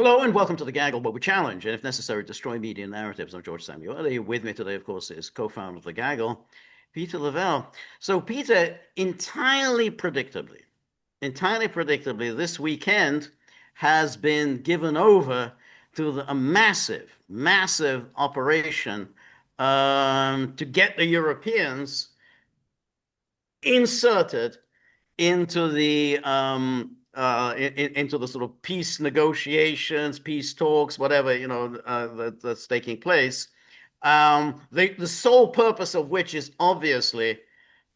Hello and welcome to the Gaggle, where we challenge and, if necessary, destroy media narratives. I'm George Szamuely. With me today, of course, is co-founder of the Gaggle, Peter Lavelle. So, Peter, entirely predictably, this weekend has been given over to a massive, massive operation to get the Europeans inserted into into the sort of peace negotiations, peace talks, whatever that's taking place. The sole purpose of which is obviously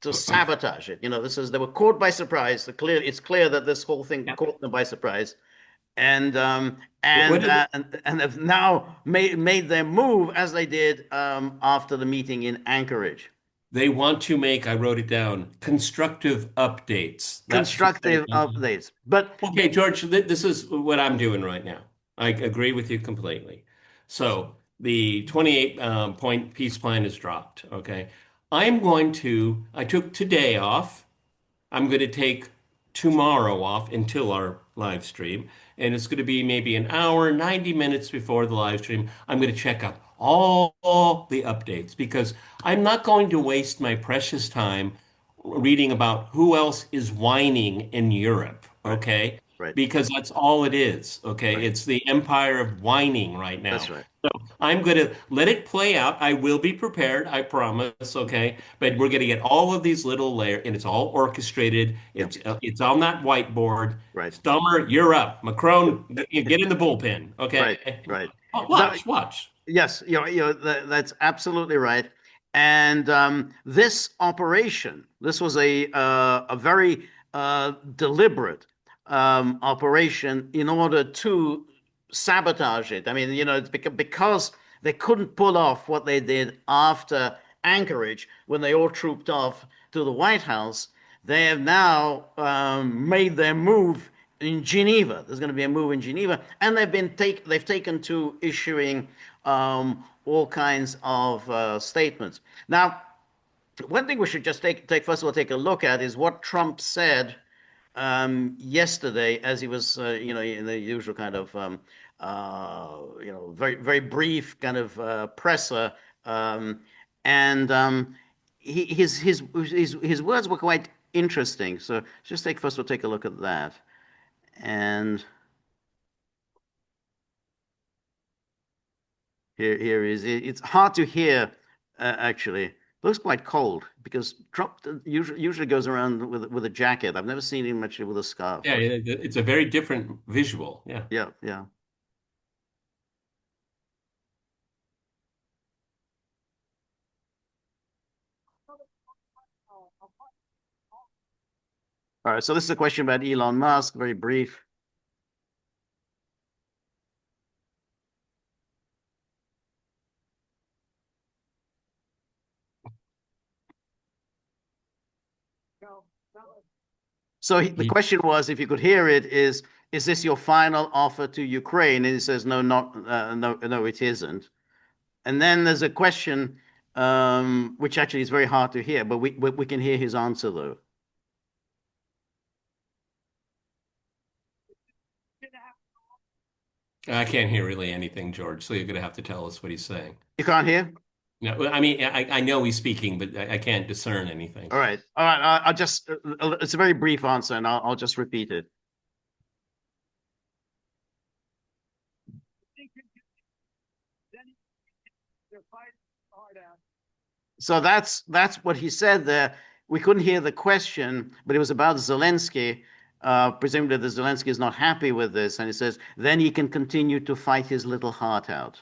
to sabotage it. They were caught by surprise. It's clear that this whole thing Yeah. caught them by surprise, and What did and have now made their move as they did after the meeting in Anchorage. they want to make, I wrote it down, constructive updates. That's what they Constructive want. updates, but Okay, George, this is what I'm doing right now. I agree with you completely. So the 28 point peace plan is dropped. Okay. I took today off. I'm going to take tomorrow off until our live stream. And it's going to be maybe an hour, 90 minutes before the live stream. I'm going to check out all the updates because I'm not going to waste my precious time reading about who else is whining in Europe. right, Okay. right, Because that's all it is. Okay. right. It's the empire of whining right That's now. right. I'm going to let it play out. I will be prepared, I promise, okay? But we're going to get all of these little layers, and it's all orchestrated. Yeah, It's on that whiteboard. right, Stummer, you're up. Macron, get in the bullpen, right, okay? right. So Watch. yes, that's absolutely right. And this operation, this was a very deliberate operation in order to sabotage it. I mean, it's because they couldn't pull off what they did after Anchorage when they all trooped off to the White House. They have now made their move in Geneva. There's going to be a move in Geneva, and they've taken to issuing all kinds of statements. Now, one thing we should just take first of all take a look at is what Trump said yesterday, as he was, in the usual kind of, very very brief kind of presser, and his words were quite interesting. So just first we'll take a look at that, and here is it's hard to hear actually. Looks quite cold because Trump usually goes around with a jacket. I've never seen him actually with a scarf. Yeah, it's a very different visual. Yeah. Yeah, yeah. All right. So this is a question about Elon Musk. Very brief. So the He, question was, if you could hear it, is this your final offer to Ukraine? And he says, no, not no, no, it isn't. And then there's a question, which actually is very hard to hear, but we can hear his answer though. I can't hear really anything, George, so you're going to have to tell us what he's saying. You can't hear? No, I mean, I know he's speaking, but I can't discern anything. All right. All right. I'll just, it's a very brief answer and I'll just repeat it. So that's what he said there. We couldn't hear the question, but it was about Zelensky. Presumably, the Zelensky is not happy with this, and he says then he can continue to fight his little heart out.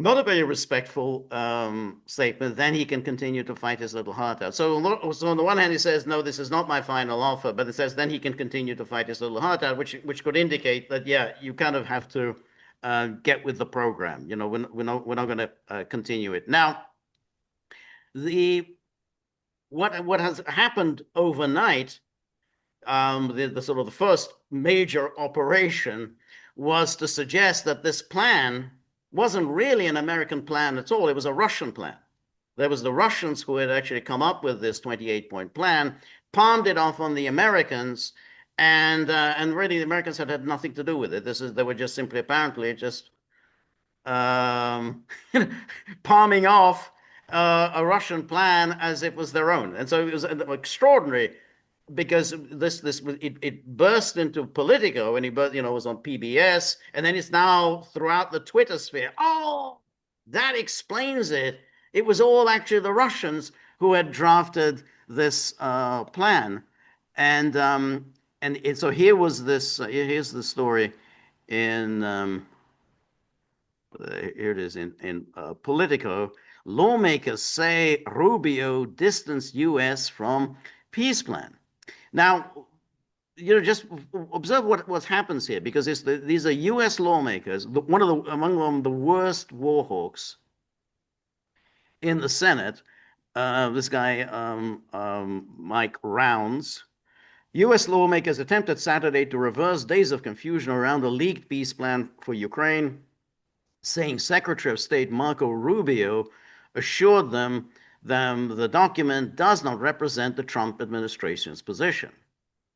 Not a very respectful statement. Then he can continue to fight his little heart out. So on the one hand, he says, "No, this is not my final offer," but it says then he can continue to fight his little heart out, which could indicate that yeah, you kind of have to get with the program. We're not going to continue it now. The what has happened overnight, the sort of the first major operation was to suggest that this plan wasn't really an American plan at all. It was a Russian plan. There was the Russians who had actually come up with this 28-point plan, palmed it off on the Americans, And really the Americans had nothing to do with it. They were just simply apparently just um, palming off a Russian plan as it was their own. And so it was extraordinary because it burst into Politico when it was on PBS, and then it's now throughout the Twitter sphere. Oh, that explains it. It was all actually the Russians who had drafted this plan, and so here was this. Here's the story in. Here it is in Politico. Lawmakers say Rubio distanced U.S. from peace plan. Now, just observe what happens here, because these are U.S. lawmakers, among them the worst war hawks in the Senate. This guy Mike Rounds. U.S. lawmakers attempted Saturday to reverse days of confusion around the leaked peace plan for Ukraine, saying Secretary of State Marco Rubio assured them that the document does not represent the Trump administration's position.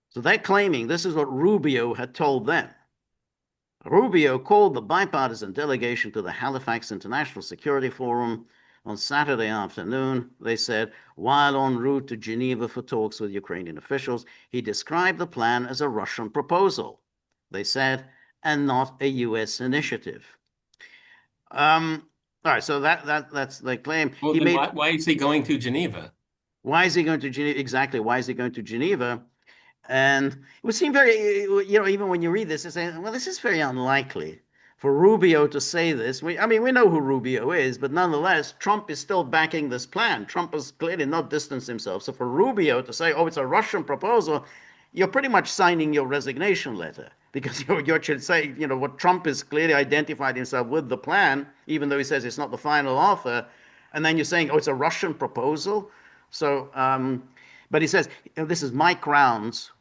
So they're claiming this is what Rubio had told them. Rubio called the bipartisan delegation to the Halifax International Security Forum on Saturday afternoon. They said, while en route to Geneva for talks with Ukrainian officials, he described the plan as a Russian proposal, they said, and not a U.S. initiative. All right, so that's the claim. Well, then why is he going to Geneva? Why is he going to Geneva? Exactly. Why is he going to Geneva? And it would seem very, even when you read this, it's saying, well, this is very unlikely for Rubio to say this. We know who Rubio is, but nonetheless, Trump is still backing this plan. Trump has clearly not distanced himself. So for Rubio to say, oh, it's a Russian proposal, you're pretty much signing your resignation letter, because you're saying, what Trump has clearly identified himself with the plan, even though he says it's not the final offer. And then you're saying, oh, it's a Russian proposal. So, but he says, this is Mike Rounds.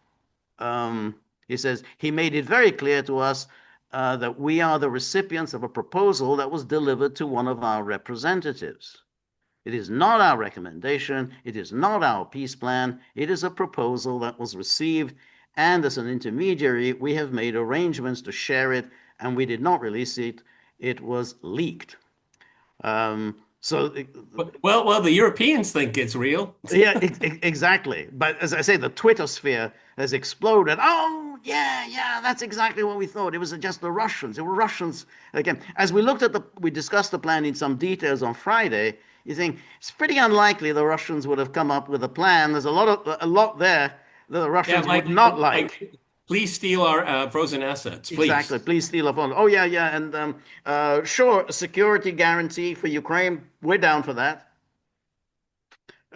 He says, he made it very clear to us that we are the recipients of a proposal that was delivered to one of our representatives. It is not our recommendation. It is not our peace plan. It is a proposal that was received. And as an intermediary, we have made arrangements to share it, and we did not release it. It was leaked. Well, the Europeans think it's real. Yeah, exactly. But as I say, the Twitter sphere has exploded. Oh, yeah, that's exactly what we thought. It was just the Russians. It were Russians again. As we discussed the plan in some details on Friday. You think it's pretty unlikely the Russians would have come up with a plan. There's a lot there that the Russians would not like. Please steal our frozen assets, please. Exactly. Please steal our phone. Oh, yeah. And sure, a security guarantee for Ukraine. We're down for that.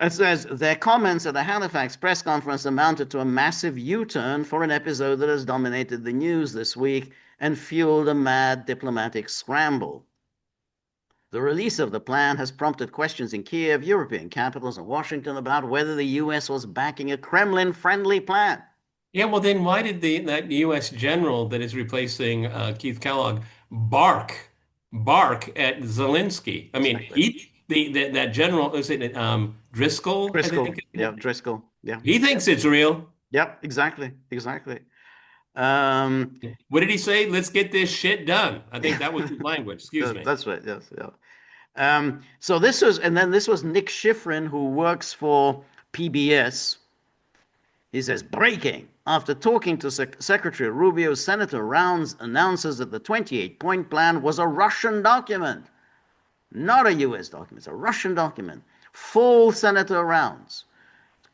It says their comments at the Halifax press conference amounted to a massive U-turn for an episode that has dominated the news this week and fueled a mad diplomatic scramble. The release of the plan has prompted questions in Kiev, European capitals, and Washington about whether the U.S. was backing a Kremlin-friendly plan. Yeah, well, then why did that U.S. general that is replacing Keith Kellogg bark at Zelensky? I mean, that general, is it Driscoll? Driscoll, yeah, Driscoll, yeah. He thinks it's real. Yep, exactly. What did he say? Let's get this shit done. I think that was his language. Excuse me. That's right. Yes, yeah. So this was Nick Schifrin, who works for PBS. He says, breaking. After talking to Secretary Rubio, Senator Rounds announces that the 28-point plan was a Russian document, not a U.S. document. It's a Russian document. Full Senator Rounds.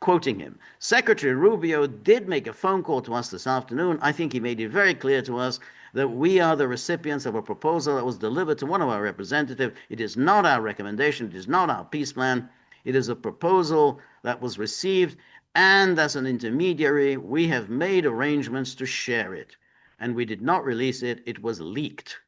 Quoting him, Secretary Rubio did make a phone call to us this afternoon. I think he made it very clear to us that we are the recipients of a proposal that was delivered to one of our representatives. It is not our recommendation. It is not our peace plan. It is a proposal that was received, and as an intermediary, we have made arrangements to share it. And we did not release it. It was leaked.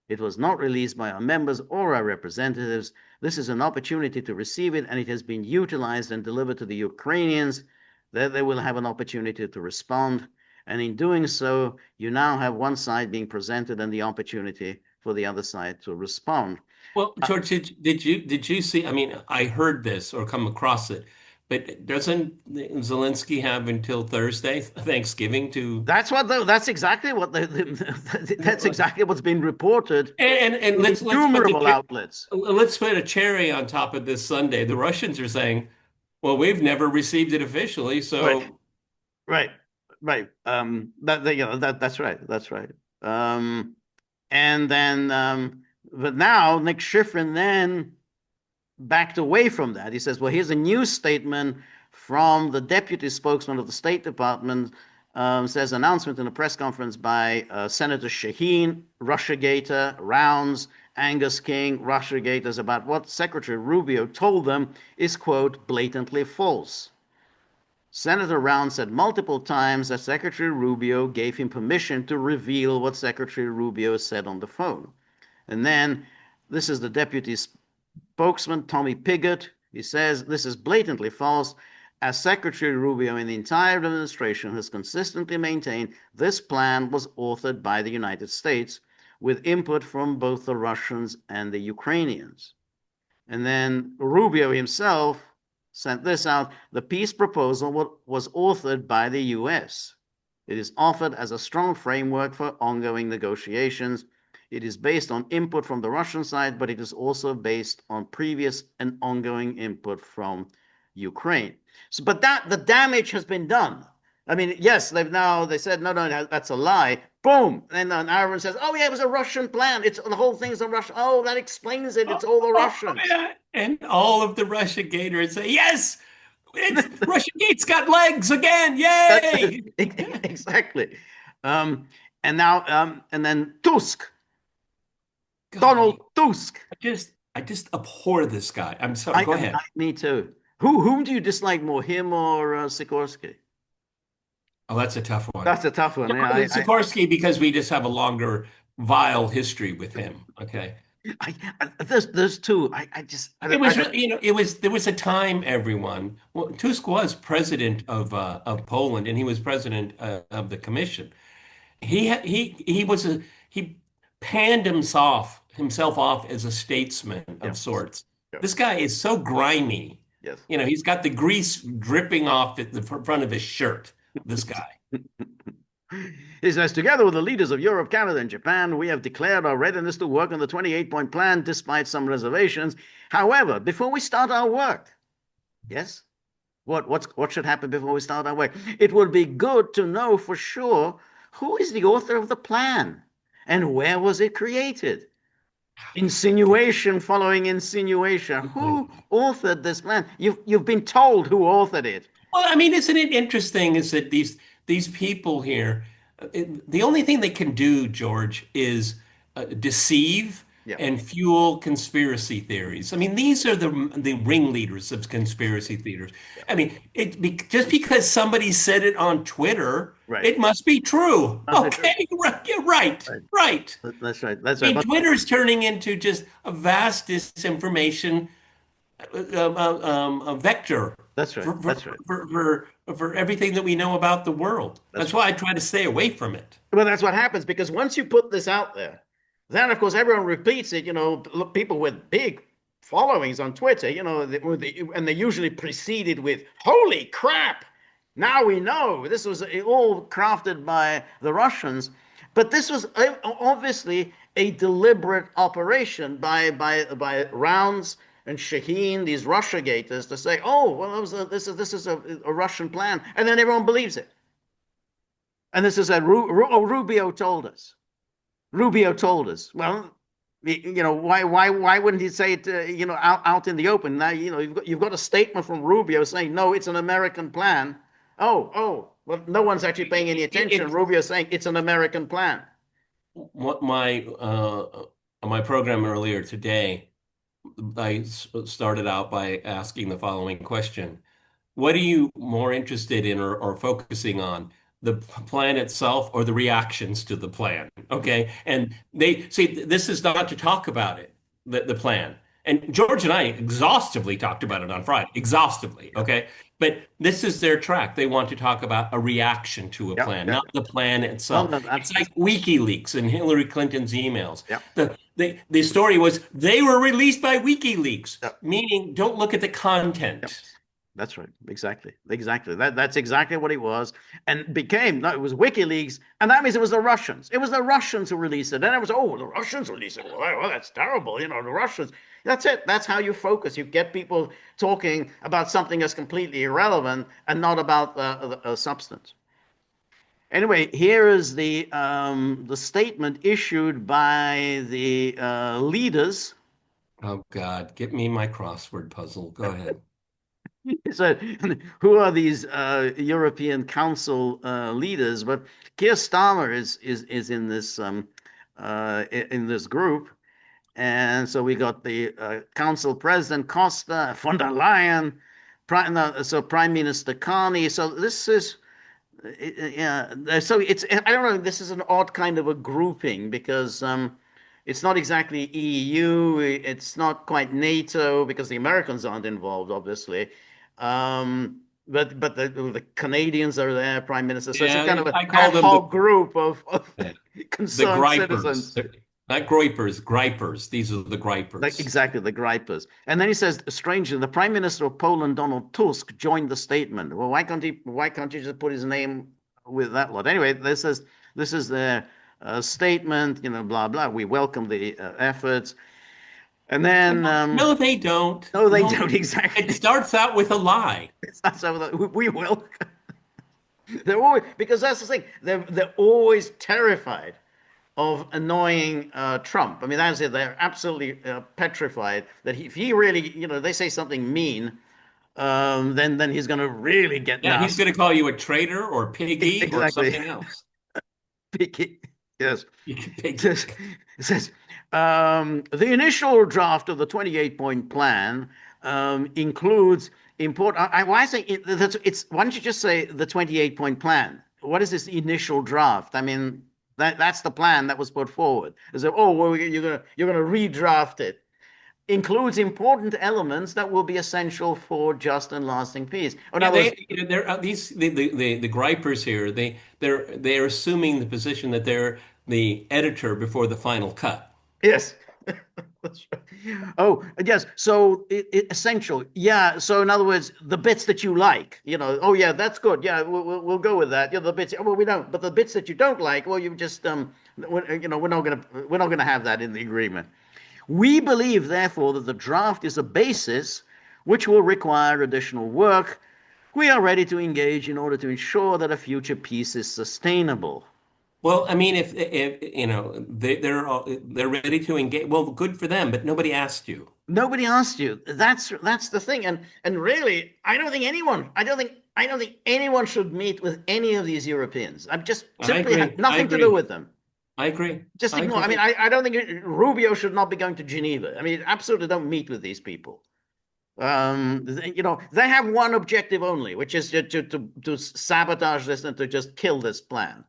It was not released by our members or our representatives. This is an opportunity to receive it, and it has been utilized and delivered to the Ukrainians, that they will have an opportunity to respond. And in doing so, you now have one side being presented and the opportunity for the other side to respond. Well, George, did you see? I mean, I heard this or come across it, But doesn't Zelensky have until Thursday, Thanksgiving, to That's exactly what that's exactly what's been reported and in let's put innumerable outlets. let's put a cherry on top of this Sunday. The Russians are saying, "Well, we've never received it officially, Right, so right, right. That's right. That's right. Um, and then, but now Nick Schifrin then backed away from that. He says, well, here's a new statement from the deputy spokesman of the State Department. Says announcement in a press conference by Senator Shaheen, Russiagator, Rounds, Angus King, Russiagators about what Secretary Rubio told them is, quote, blatantly false. Senator Rounds said multiple times that Secretary Rubio gave him permission to reveal what Secretary Rubio said on the phone. And then this is the deputy spokesman, Tommy Pigott. He says this is blatantly false. As Secretary Rubio and the entire administration has consistently maintained, this plan was authored by the United States with input from both the Russians and the Ukrainians. And then Rubio himself sent this out. The peace proposal was authored by the US. It is offered as a strong framework for ongoing negotiations. It is based on input from the Russian side, but it is also based on previous and ongoing input from Ukraine. So, but that the damage has been done. I mean, yes, they said no, that's a lie. Boom, and then Ireland says, oh yeah, it was a Russian plan. It's the whole thing's a Russian. Oh, that explains it. It's all the Russians. yeah." And all of the Russia gators say, "Yes, it's Russia Gate's got legs again! Yay!" Exactly. Um, and now, and then Tusk, God, Donald Tusk. I just abhor this guy. I'm sorry. Go ahead. Me too. Whom do you dislike more, him or Sikorsky? Oh, that's a tough one. That's a tough one. Yeah, Sikorsky, because we just have a longer, vile history with him. Okay. there's two. I just, It was, there was a time, everyone. Well, Tusk was president of Poland, and he was president of the Commission. He panned himself off as a statesman yeah, of sorts. yeah, This guy is so grimy. yes. He's got the grease dripping off at the front of his shirt. This guy. He says, together with the leaders of Europe, Canada, and Japan, we have declared our readiness to work on the 28-point plan despite some reservations. However, before we start our work, yes, what should happen before we start our work? It would be good to know for sure who is the author of the plan and where was it created. Insinuation following insinuation. Who authored this plan? You've been told who authored it. Well, I mean, isn't it interesting is that these people here, the only thing they can do, George, is deceive Yeah, and fuel conspiracy theories. I mean, these are the ringleaders of conspiracy theories. yeah. I mean, just because somebody said it on Twitter, Right. it must be true. That's true. Okay, you're right, Right. right. That's right. That's I right. mean, Twitter's turning into just a vast disinformation a vector That's right. for, for, That's right. for everything that we know about the world. That's That's right. why I try to stay away from it. Well, that's what happens because once you put this out there, then of course everyone repeats it. People with big followings on Twitter, and they usually preceded with "Holy crap!" Now we know this was all crafted by the Russians, but this was obviously a deliberate operation by Rounds and Shaheen, these Russiagators, to say, "Oh, well, this is a Russian plan," and then everyone believes it. And this is Rubio told us. Rubio told us. Well, why wouldn't he say it, out in the open? Now, you've got a statement from Rubio saying, no, it's an American plan. Well, no one's actually paying any attention. Rubio saying it's an American plan. What my program earlier today, I started out by asking the following question. What are you more interested in or focusing on? The plan itself or the reactions to the plan? Okay. And they see this is not to talk about it, the plan. And George and I exhaustively talked about it on Friday, exhaustively. Yeah. Okay. But this is their track. They want to talk about a reaction to a Yeah. plan, Yeah. not the plan No, itself. no, It's like WikiLeaks and Hillary Clinton's emails. Yeah. The story was they were released by WikiLeaks, Yeah. meaning don't look at the Yeah. content. That's right. Exactly. Exactly. That's exactly what it was. And became, no, it was WikiLeaks. And that means it was the Russians. It was the Russians who released it. And it was, oh, the Russians released it. Well, that's terrible. You know, the Russians. That's it. That's how you focus. You get people talking about something that's completely irrelevant and not about the substance. Anyway, here is the statement issued by the leaders. Oh God, get me my crossword puzzle. Go ahead. So, who are these European Council leaders? But Keir Starmer is in this group, and so we got the Council President Costa, von der Leyen, Prime Minister Carney. So this is yeah. So it's I don't know. This is an odd kind of a grouping because it's not exactly EU. It's not quite NATO because the Americans aren't involved, obviously. But the Canadians are there, Prime Minister. So it's a kind Yeah, of an I call ad them the hoc group of the concerned gripers. citizens. They're not groypers, gripers. These are the Like gripers. exactly the gripers. And then he says, strangely, the Prime Minister of Poland, Donald Tusk, joined the statement. Well, why can't he just put his name with that lot? Anyway, this is their statement, you know, blah blah. We welcome the efforts. And then No, no, they don't. no, they No, don't it exactly. starts out with a lie. It's not so that we will. They're always because that's the thing. They're always terrified of annoying Trump. I mean, that's it. They're absolutely petrified that if he really, you know, they say something mean, then he's going to really get Yeah, he's going nasty. to call you a traitor or piggy or Exactly. something else. Yes. You can It piggy. says, it says the initial draft of the 28-point plan includes important. Why say it's? Why don't you just say the 28-point plan? What is this initial draft? I mean, that's the plan that was put forward. Is that, oh, well, you're gonna redraft it. Includes important elements that will be essential for just and lasting peace. Oh, Yeah, that was they're these the gripers here. They're assuming the position that they're the editor before the final cut. yes. That's right. Oh, yes. So essential. Yeah. So in other words, the bits that you like, you know, oh yeah, that's good. Yeah, we'll go with that. Yeah, the bits. Well, we don't. But the bits that you don't like, well, you just you know, we're not gonna have that in the agreement. We believe, therefore, that the draft is a basis which will require additional work. We are ready to engage in order to ensure that a future peace is sustainable. Well, I mean, if you know they're ready to engage. Well, good for them, but nobody asked you. Nobody asked you. That's the thing. And really, I don't think anyone should meet with any of these Europeans. I'm just I simply agree. I nothing to do agree. with them. I agree. Just I ignore. I mean, agree. I don't think Rubio should not be going to Geneva. I mean, absolutely don't meet with these people. You know, they have one objective only, which is to sabotage this and to just kill this plan.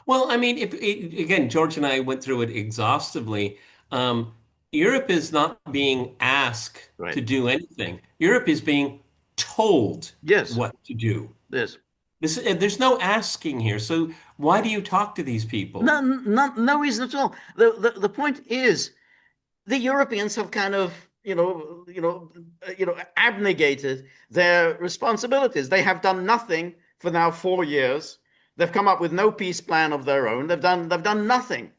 Well, I mean, again, George and I went through it exhaustively. Um, Europe is not being asked Right. to do anything. Europe is being told Yes. what to do. Yes. There's no asking here. So why do you talk to these people? No reason at all. The point is the Europeans have kind of, abnegated their responsibilities. They have done nothing for now 4 years. They've come up with no peace plan of their own. They've done nothing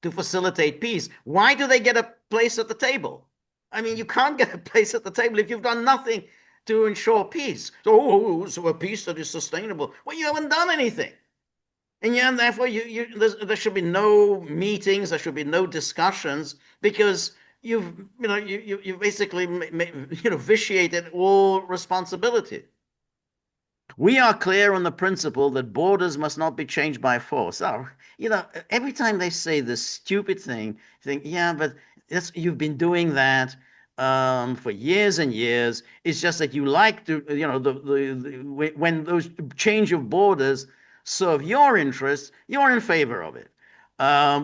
to facilitate peace. Why do they get a place at the table? I mean, you can't get a place at the table if you've done nothing to ensure peace. So a peace that is sustainable. Well, you haven't done anything. And yeah, and therefore there should be no meetings, there should be no discussions because you basically vitiated all responsibility. We are clear on the principle that borders must not be changed by force. Oh, every time they say this stupid thing, you think, yeah, but you've been doing that for years and years. It's just that you like to, when those change of borders serve your interests, you're in favor of it.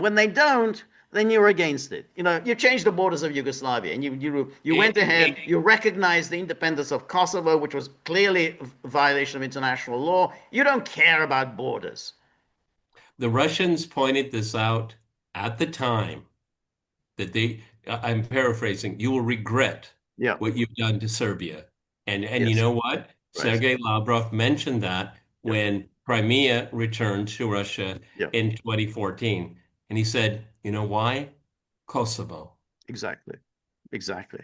When they don't, then you're against it. You know, you changed the borders of Yugoslavia, and you Eh, went ahead. eh, You recognized the independence of Kosovo, which was clearly a violation of international law. You don't care about borders. The Russians pointed this out at the time that I'm paraphrasing, you will regret Yeah, what you've done to Serbia. And you Yes, know what? right. Sergei Lavrov mentioned that Yeah, when Crimea returned to Russia yeah, in 2014. And he said, you know why? Kosovo. exactly, exactly.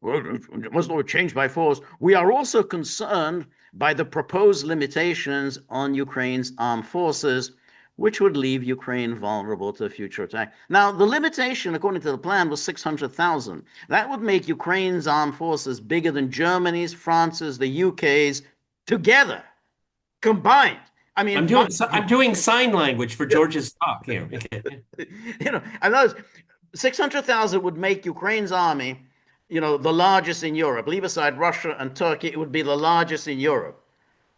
Well, it must not change by force. We are also concerned by the proposed limitations on Ukraine's armed forces, which would leave Ukraine vulnerable to a future attack. Now, the limitation, according to the plan, was 600,000. That would make Ukraine's armed forces bigger than Germany's, France's, the UK's together, combined. I mean, mind you, I'm doing sign language for George's talk here. Okay. I know 600,000 would make Ukraine's army, the largest in Europe. Leave aside Russia and Turkey, it would be the largest in Europe.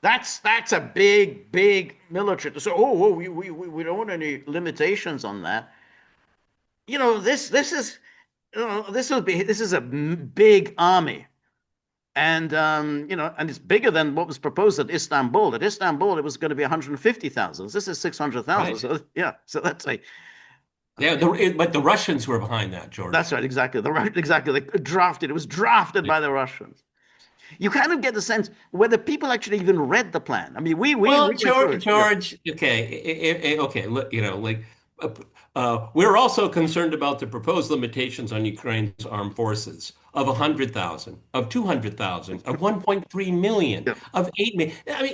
That's a big, big military. So, we don't want any limitations on that. This is, this is a big army, and and it's bigger than what was proposed at Istanbul. At Istanbul, it was going to be 150,000. This is 600,000. Right. So yeah, so that's a Yeah, but the Russians were behind that, That's George. right, exactly. Exactly. They drafted. It was drafted by the Russians. You kind of get the sense whether people actually even read the plan. I mean, we Well, went through it. Yeah. Okay, okay, like uh, we're also concerned about the proposed limitations on Ukraine's armed forces of 100,000, of 200,000, of 1.3 million, Yeah. of 8 million. I mean,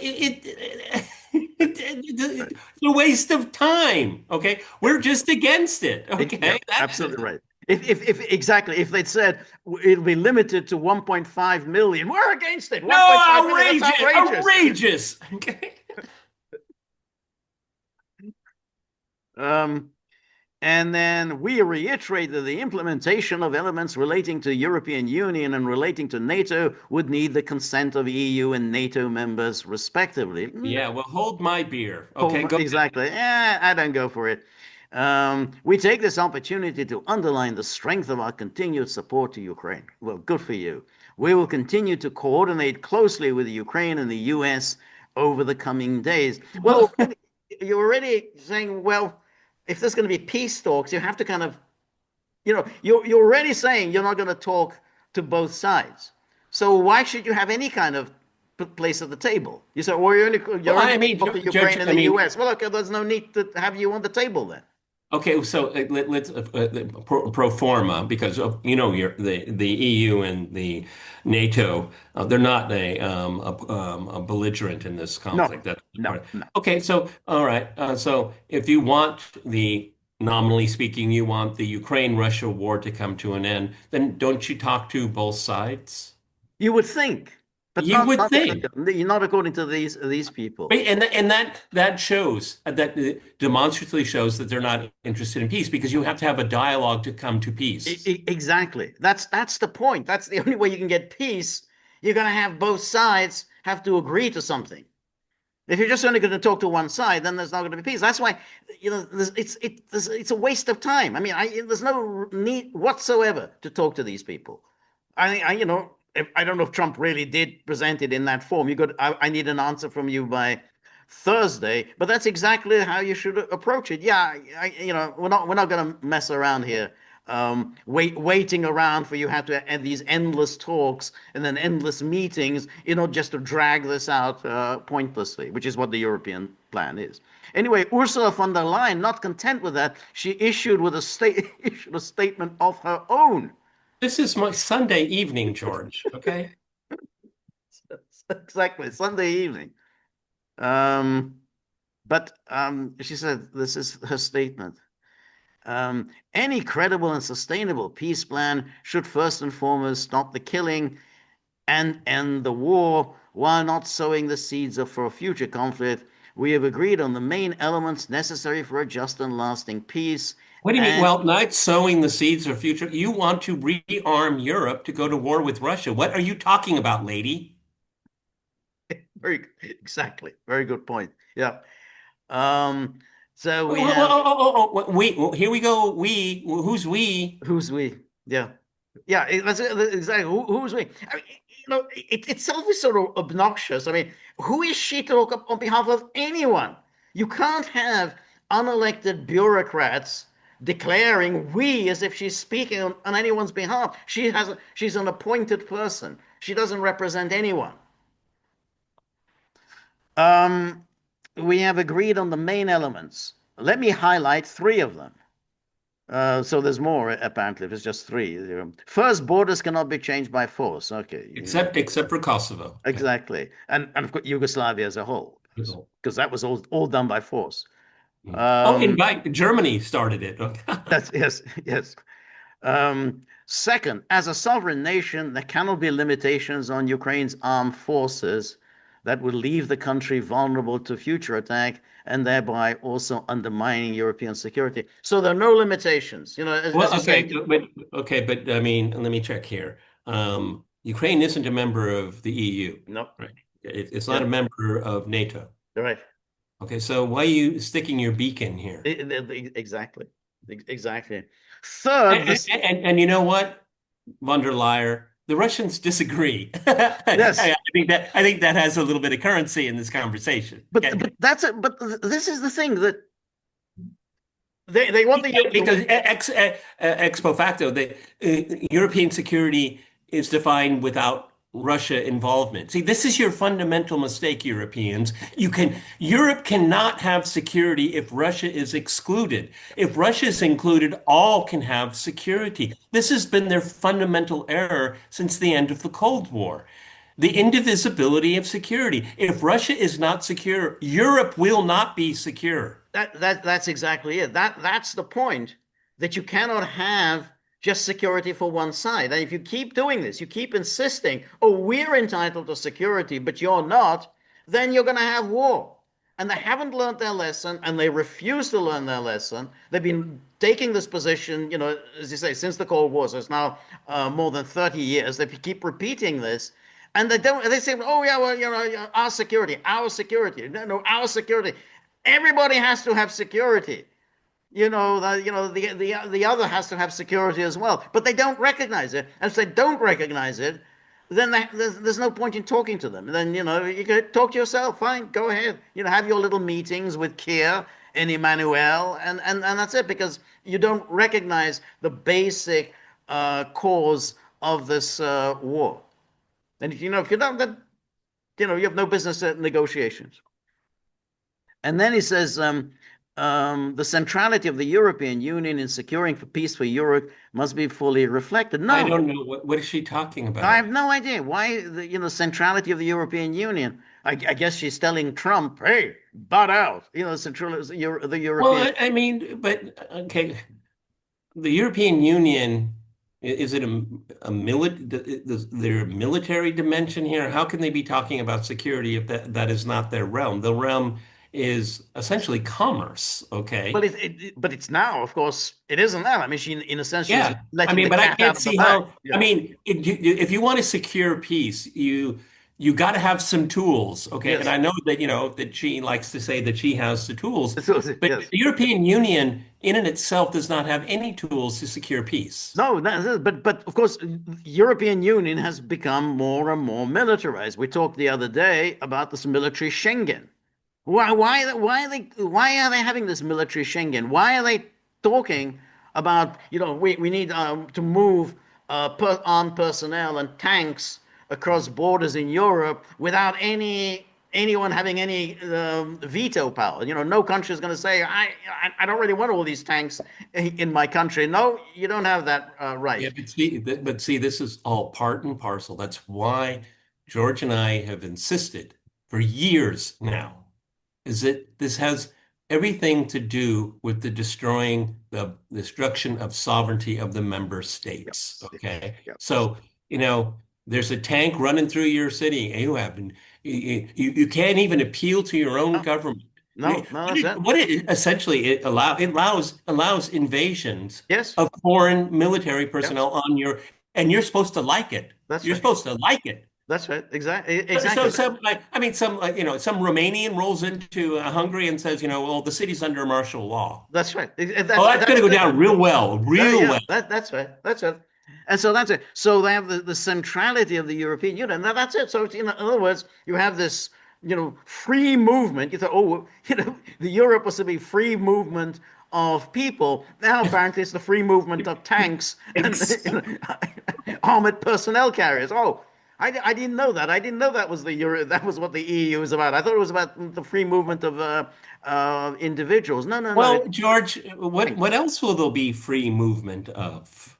Right. it's a waste of time. Okay, Yeah. we're just against it. Yeah. Okay, Absolutely right. If exactly if they'd said it'll be limited to 1.5 million, we're against it. no, 1.5 million. That's outrageous, outrageous. outrageous. Okay. Um, And then we reiterate that the implementation of elements relating to European Union and relating to NATO would need the consent of EU and NATO members, respectively. Yeah, well, hold my beer. Okay, go ahead. Exactly. I don't go for it. We take this opportunity to underline the strength of our continued support to Ukraine. Well, good for you. We will continue to coordinate closely with Ukraine and the US over the coming days. Well, Well, you're already saying, well, if there's going to be peace talks, you have to kind of, you're already saying you're not going to talk to both sides. So why should you have any kind of place at the table? You say, well, you're only I going to mean, talk to Judge, Ukraine and I the mean, US. Well, okay, there's no need to have you on the table then. okay, so let's pro forma because the EU and the NATO they're not a belligerent in this No, conflict. That's the no, part. no. Okay, so all right, so if you want the nominally speaking, you want the Ukraine-Russia war to come to an end, then don't you talk to both sides? You would think, but You would think. not according to these people. Right, and that shows that demonstratively shows that they're not interested in peace because you have to have a dialogue to come to peace. Exactly. That's the point. That's the only way you can get peace. You're going to have both sides have to agree to something. If you're just only going to talk to one side, then there's not going to be peace. That's why, it's a waste of time. I mean, there's no need whatsoever to talk to these people. I don't know if Trump really did present it in that form. I need an answer from you by Thursday, but that's exactly how you should approach it. Yeah, we're not going to mess around here. Waiting around for you have to end these endless talks and then endless meetings, just to drag this out pointlessly, which is what the European plan is. Anyway, Ursula von der Leyen, not content with that, she issued a statement of her own. This is my Sunday evening, George. Okay. Exactly, Sunday evening. Um, but she said, this is her statement. Any credible and sustainable peace plan should first and foremost stop the killing and end the war while not sowing the seeds for a future conflict. We have agreed on the main elements necessary for a just and lasting peace. What do you mean? And Well, not sowing the seeds of future. You want to rearm Europe to go to war with Russia. What are you talking about, lady? exactly, very good point. Yeah. Um, so we have Here we go. Who's we? who's we? Yeah. Yeah, that's exactly who's we. I mean, it itself is sort of obnoxious. I mean, who is she to look up on behalf of anyone? You can't have unelected bureaucrats declaring we as if she's speaking on anyone's behalf. She's an appointed person. She doesn't represent anyone. Um, we have agreed on the main elements. Let me highlight three of them. So there's more, apparently, if it's just three. First, borders cannot be changed by force. Okay, except for Kosovo. Okay. exactly. And of course, Yugoslavia as a whole, because that was all done by force. Oh, Um, invite Germany started it. Okay. that's yes, yes. Second, as a sovereign nation, there cannot be limitations on Ukraine's armed forces that would leave the country vulnerable to future attack and thereby also undermining European security. So there are no limitations. As Well, you say, but I mean, let me check here. Ukraine isn't a member of the EU, no, right? It's not yeah, a member of NATO. right. Okay, so why are you sticking your beak in here? Exactly. Exactly. Third, this, And you know what, von der Leyen, the Russians disagree. yes, I think that has a little bit of currency in this conversation. but Okay. but that's it. But this is the thing that they want Because ex post facto, the European security is defined without Russia involvement. See, this is your fundamental mistake, Europeans. Europe cannot have security if Russia is excluded. If Russia is included, all can have security. This has been their fundamental error since the end of the Cold War. The indivisibility of security. If Russia is not secure, Europe will not be secure. that's exactly it. That's the point, that you cannot have just security for one side. And if you keep doing this, you keep insisting, oh, we're entitled to security, but you're not, then you're going to have war. And they haven't learned their lesson, and they refuse to learn their lesson. They've been taking this position, as you say, since the Cold War. So it's now more than 30 years. They keep repeating this. And they don't. They say, "Oh yeah, well, our security, our security." No, no, our security. Everybody has to have security. The other has to have security as well. But they don't recognize it. And if they don't recognize it, then there's no point in talking to them. Then you can talk to yourself. Fine, go ahead. Have your little meetings with Keir and Emmanuel, and that's it. Because you don't recognize the basic cause of this war. And if you don't, then you have no business at negotiations. And then he says the centrality of the European Union in securing for peace for Europe must be fully reflected. I No, don't know what is she talking I about? have no idea why the centrality of the European Union. I guess she's telling Trump, "Hey, butt out." The Well, European. I mean, but okay, the European Union, is it is there a military dimension here? How can they be talking about security if that is not their realm? The realm is essentially commerce, But okay? but it's now, of course, it isn't that. I mean, in a sense, she's Yeah. I letting mean, the but I cat out can't of the see bag. how, I Yeah. mean, if you want to secure peace, you got to have some tools, okay? And Yes. I know that, that she likes to say that she has the tools, So, but yes. the European Union in and itself does not have any tools to secure peace. No, but of course, European Union has become more and more militarized. We talked the other day about this military Schengen. Why are they having this military Schengen? Why are they talking about we need to move armed personnel and tanks across borders in Europe without anyone having any veto power? No country is going to say I don't really want all these tanks in my country. No, you don't have that Yeah, right. but see, this is all part and parcel. That's why George and I have insisted for years now, is that this has everything to do with the destruction of sovereignty of the member states. Yes, yes, Okay. yes. So, you know, there's a tank running through your city, and you can't even appeal to your own No, government. no, no, that's it. What it essentially it allows invasions Yes, of foreign military yes, personnel on and you're supposed to like it. that's You're right. supposed to like it. That's right. Exactly. So Exactly. some, I mean, some Romanian rolls into Hungary and says, well, the city's under martial law. That's right. Oh, That's that's going that's to go the down real well, real yeah. well. That's right. That's it. And so that's it. So they have the centrality of the European Union. Now that's it. So in other words, you have this free movement. You thought, oh, the Europe was to be free movement of people. Now apparently it's the free movement of tanks and It's, armored personnel carriers. Oh. I didn't know that. I didn't know that was the Euro, that was what the EU is about. I thought it was about the free movement of individuals. No, no, no. Well, George, what Thank you. what else will there be free movement of?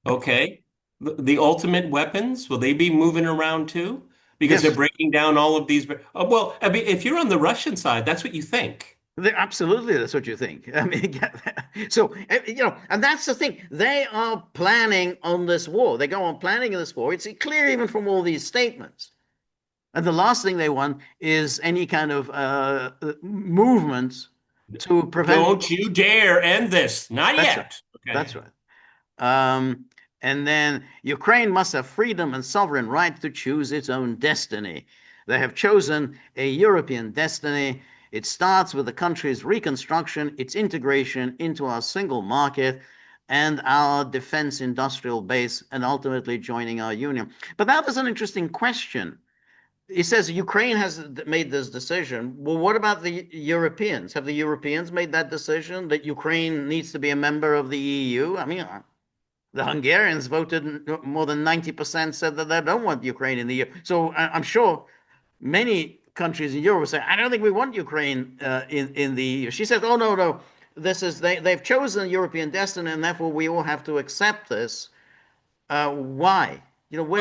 Okay. The ultimate weapons, will they be moving around too? Because they're Yes, breaking down all of these. Oh, well, I mean, if you're on the Russian side, that's what you think. absolutely. That's what you think. I mean, so and that's the thing. They are planning on this war. They go on planning this war. It's clear even from all these statements. And the last thing they want is any kind of movement to prevent. Don't you dare end this. Not That's right. yet. That's Okay. right. Um, and then Ukraine must have freedom and sovereign right to choose its own destiny. They have chosen a European destiny. It starts with the country's reconstruction, its integration into our single market, and our defense industrial base, and ultimately joining our union. But that is an interesting question. He says Ukraine has made this decision. Well, what about the Europeans? Have the Europeans made that decision that Ukraine needs to be a member of the EU? I mean, the Hungarians voted more than 90% said that they don't want Ukraine in the EU. So I'm sure many countries in Europe say, I don't think we want Ukraine in the EU. She said, oh, no, no. They've chosen European destiny, and therefore we all have to accept this. Why? Well,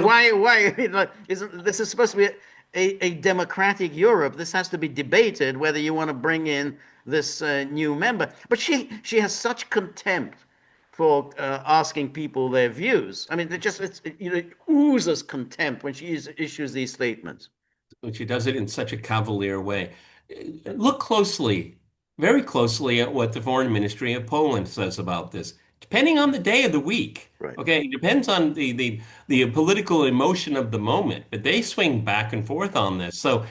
Why? Isn't this is supposed to be a democratic Europe? This has to be debated whether you want to bring in this new member. But she has such contempt for asking people their views. I mean, it oozes contempt when she issues these statements. she does it in such a cavalier way. Look closely, very closely at what the foreign ministry of Poland says about this, depending on the day of the week. Right. Okay, it depends on the political emotion of the moment, but they swing back and forth on this. So,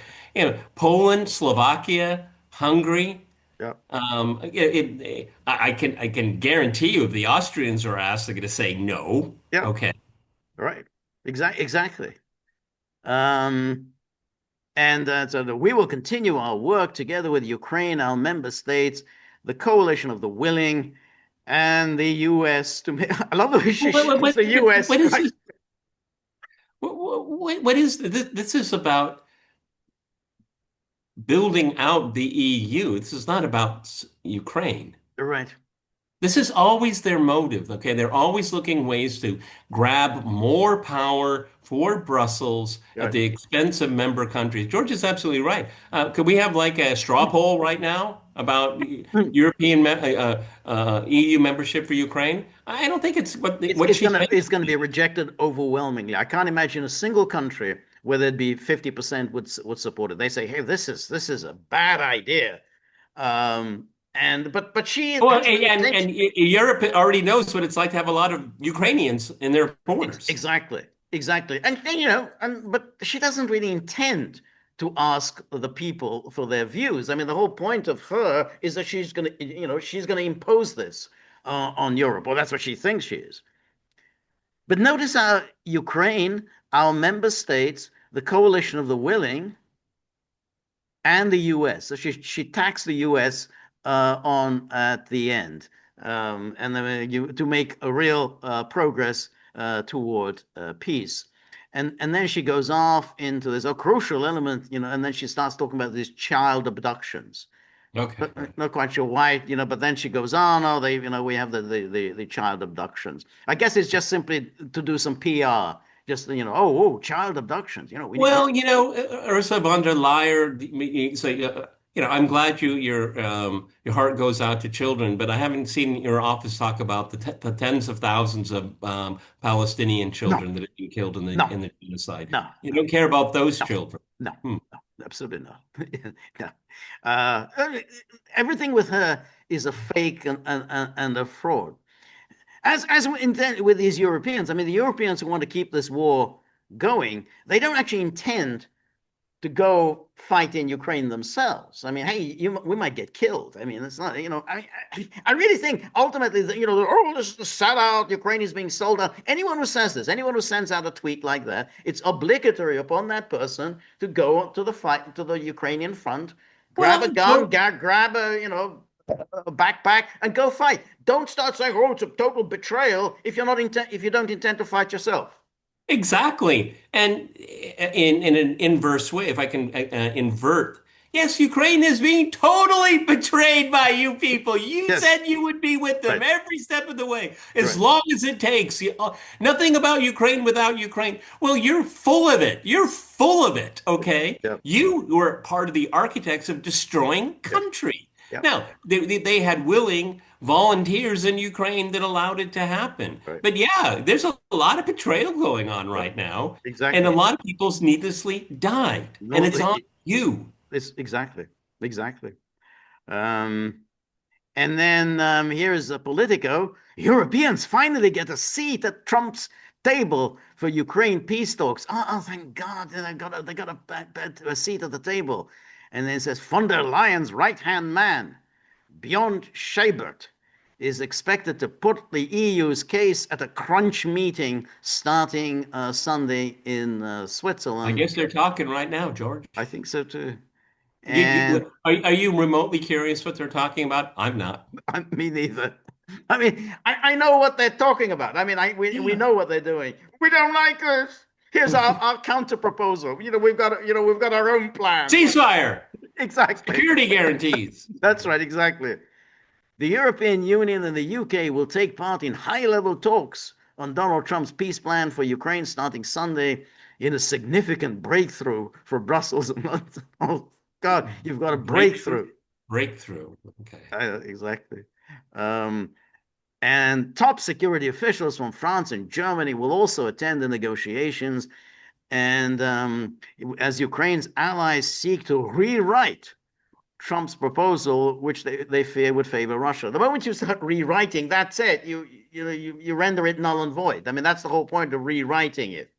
Poland, Slovakia, Hungary. Yeah. I can guarantee you, if the Austrians are asked, they're going to say no. Yeah. Okay. Right. Exactly. Um, And we will continue our work together with Ukraine, our member states, the coalition of the willing, and the U.S. to make. I love the way she What, shows what, the U.S. what is right. this? What is this? This is about building out the EU. This is not about Ukraine. Right. This is always their motive, okay? They're always looking ways to grab more power for Brussels at Right. the expense of member countries. George is absolutely right. Could we have like a straw poll right now about European EU membership for Ukraine? I don't think it's what she It's thinks. gonna be rejected overwhelmingly. I can't imagine a single country where there'd be 50% would support it. They say, hey, this is a bad idea. And but she Well, has the and intention. Europe already knows what it's like to have a lot of Ukrainians in their corners. Exactly. And but she doesn't really intend to ask the people for their views. I mean, the whole point of her is that she's gonna impose this on Europe, or that's what she thinks she is. But notice how Ukraine, our member states, the coalition of the willing, and the U.S. So she taxed the U.S. On at the end, and then to make a real progress toward peace. And then she goes off into this a crucial element, and then she starts talking about these child abductions. Okay. Not quite sure why, but then she goes on, oh, we have the child abductions. I guess it's just simply to do some PR, just, oh, child abductions, we need. Well, Ursula von der Leyen, say, I'm glad your heart goes out to children, but I haven't seen your office talk about the tens of thousands of Palestinian No, children that have been killed in the no, in the genocide. no, You no, don't care about those no, children. no, Hmm. no, absolutely not. No. Uh, Everything with her is a fake and a fraud. As with these Europeans, I mean, the Europeans who want to keep this war going, they don't actually intend to go fight in Ukraine themselves. I mean, hey, we might get killed. I mean, it's not, I really think ultimately that, oh, this is sell out, Ukraine is being sold out. Anyone who says this, anyone who sends out a tweet like that, it's obligatory upon that person to go to the fight, to the Ukrainian front, grab a Well, gun, grab a backpack, and go fight. Don't start saying, oh, it's a total betrayal if you don't intend to fight yourself. Exactly. And in an inverse way, if I can invert, yes, Ukraine is being totally betrayed by you people. You Yes, said you would be with them right, every step of the way, as right. long as it takes. Nothing about Ukraine without Ukraine. Well, you're full of it. You're full of it, okay? Yep, You were part of the architects of destroying yep, country. yep, Now, they had willing volunteers in Ukraine that allowed it to happen. right, But yeah, there's a lot of betrayal going on right. right now, and a Exactly. lot of people's needlessly died, and No, it's on you. it's exactly, exactly. Um, and then here's a Politico. Europeans finally get a seat at Trump's table for Ukraine peace talks. Oh, thank God, they got a seat at the table. And then it says von der Leyen's right-hand man, Bjorn Scheibert, is expected to put the EU's case at a crunch meeting starting Sunday in I Switzerland. guess they're talking right now, George. I think so too. And Are you remotely curious what they're talking about? I'm not. me neither. I mean, I know what they're talking about. I mean, we Yeah. know what they're doing. We don't like this. Here's our counter proposal. We've got our own plan. Ceasefire, Exactly. security guarantees. That's right, exactly. The European Union and the UK will take part in high-level talks on Donald Trump's peace plan for Ukraine starting Sunday in a significant breakthrough for Brussels and London. Oh God, you've got a Breakthrough, breakthrough. breakthrough. Okay. Exactly. Um, and top security officials from France and Germany will also attend the negotiations. And as Ukraine's allies seek to rewrite Trump's proposal, which they fear would favor Russia. The moment you start rewriting, that's it. You render it null and void. I mean, that's the whole point of rewriting it.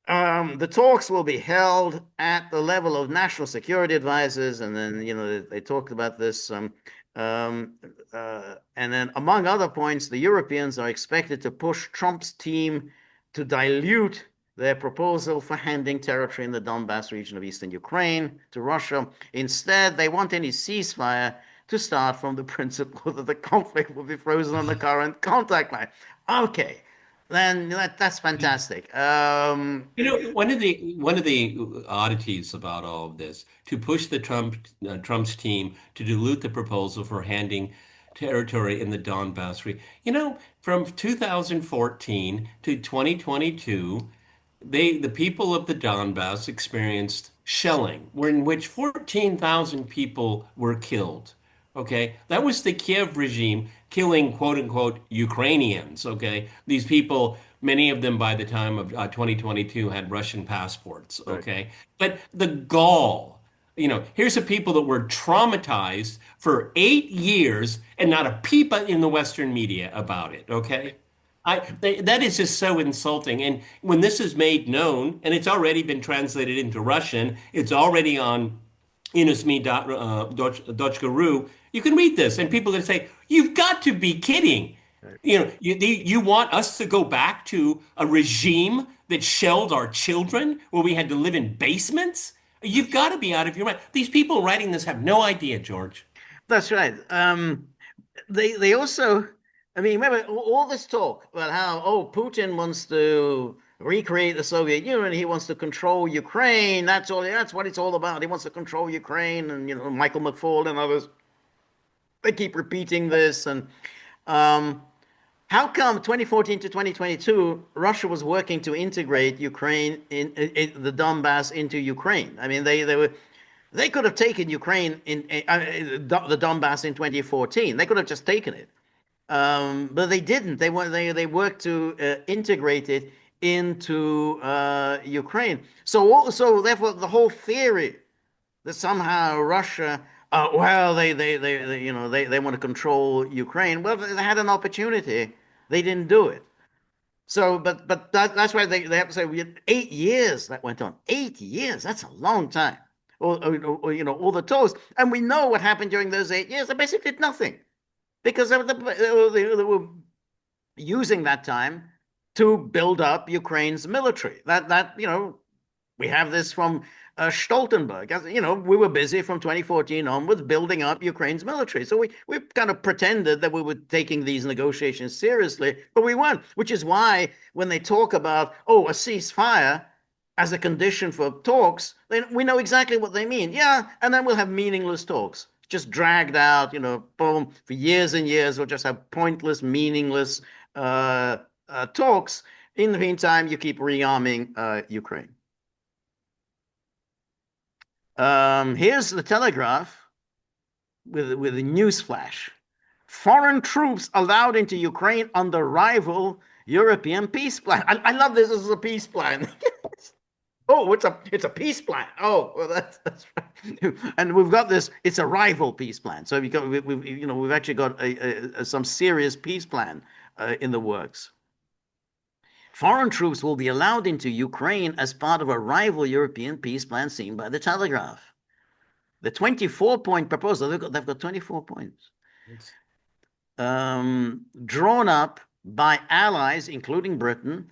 The talks will be held at the level of national security advisors, and then they talked about this. Um, and then, among other points, the Europeans are expected to push Trump's team to dilute their proposal for handing territory in the Donbass region of eastern Ukraine to Russia. Instead, they want any ceasefire to start from the principle that the conflict will be frozen on the current contact line. Okay, then that's fantastic. One of the oddities about all of this, to push the Trump's team to dilute the proposal for handing territory in the Donbass region. From 2014 to 2022, the people of the Donbass experienced shelling, in which 14,000 people were killed. Okay, that was the Kiev regime killing quote unquote Ukrainians. Okay, these people, many of them by the time of 2022 had Russian passports. Right. Okay, but the gall, here's the people that were traumatized for 8 years and not a peep in the Western media about it. Okay. That is just so insulting. And when this is made known, and it's already been translated into Russian, it's already on inusme.ru, you can read this, and people are going to say, "You've got to be kidding." Right. You want us to go back to a regime that shelled our children, where we had to live in basements? You've got to be out of your mind. These people writing this have no idea, George. That's right. They also, I mean, remember all this talk about how Putin wants to recreate the Soviet Union. He wants to control Ukraine. That's all. That's what it's all about. He wants to control Ukraine, and Michael McFaul and others. They keep repeating this. And um, how come 2014 to 2022 Russia was working to integrate Ukraine in the Donbass into Ukraine? I mean, they could have taken Ukraine the Donbass in 2014. They could have just taken it, but they didn't. They worked to integrate it into Ukraine. So therefore, the whole theory that somehow Russia, well, they want to control Ukraine. Well, they had an opportunity. They didn't do it. So, but that's why they have to say we had 8 years that went on. 8 years. That's a long time. Or all the toes. And we know what happened during those 8 years. They basically did nothing because they were using that time to build up Ukraine's military. That we have this from Stoltenberg. We were busy from 2014 onwards building up Ukraine's military. So we kind of pretended that we were taking these negotiations seriously, but we weren't, which is why when they talk about, a ceasefire as a condition for talks, then we know exactly what they mean. Yeah, and then we'll have meaningless talks, just dragged out, boom, for years and years. We'll just have pointless, meaningless talks. In the meantime, you keep rearming Ukraine. Here's the Telegraph with a news flash. Foreign troops allowed into Ukraine under rival European peace plan. I love this as a peace plan. Oh, it's a peace plan. Oh, well, that's right. And we've got this. It's a rival peace plan. So we've actually got some serious peace plan in the works. Foreign troops will be allowed into Ukraine as part of a rival European peace plan seen by the Telegraph. The 24-point proposal, they've got 24 points, drawn up by allies, including Britain,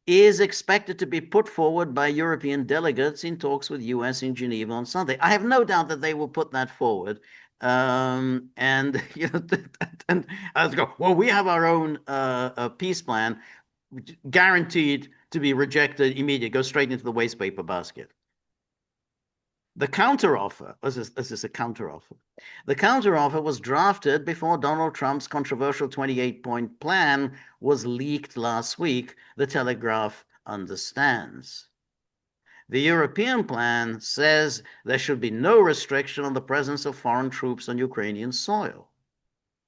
is expected to be put forward by European delegates in talks with US in Geneva on Sunday. I have no doubt that they will put that forward. And and I go, well, we have our own peace plan, guaranteed to be rejected immediately, go straight into the waste paper basket. The counteroffer, this is a counteroffer. The counteroffer was drafted before Donald Trump's controversial 28-point plan was leaked last week, the Telegraph understands. The European plan says there should be no restriction on the presence of foreign troops on Ukrainian soil.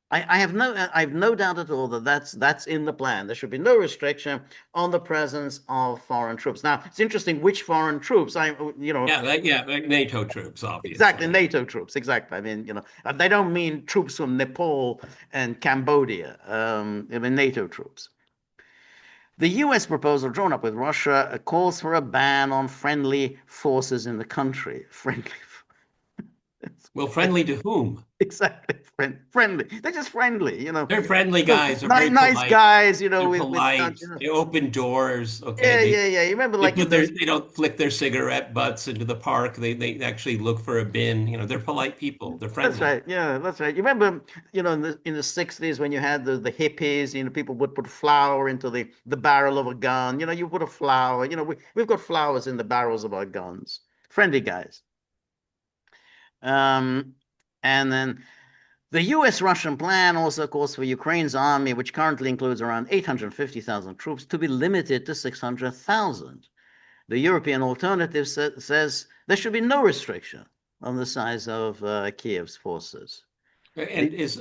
I have no doubt at all that that's in the plan. There should be no restriction on the presence of foreign troops. Now, it's interesting which foreign troops. Like NATO troops, Exactly, obviously. NATO troops. Exactly. I mean, they don't mean troops from Nepal and Cambodia. I mean NATO troops. The U.S. proposal drawn up with Russia calls for a ban on friendly forces in the country. Friendly. Well, friendly to whom? Exactly. Friendly. They're just friendly, They're friendly guys. They're very nice polite. guys, They're with polite. guns. They open doors. Okay. Yeah, yeah, yeah. You remember They like in put their this. they don't flick their cigarette butts into the park. They actually look for a bin. They're polite people. They're That's friendly. right. Yeah, that's right. You remember, in the 60s when you had the hippies, people would put flour into the barrel of a gun. You put a flower. We've got flowers in the barrels of our guns. Friendly guys. Um, and then the U.S.-Russian plan also calls for Ukraine's army, which currently includes around 850,000 troops, to be limited to 600,000. The European alternative says there should be no restriction on the size of Kiev's forces. And is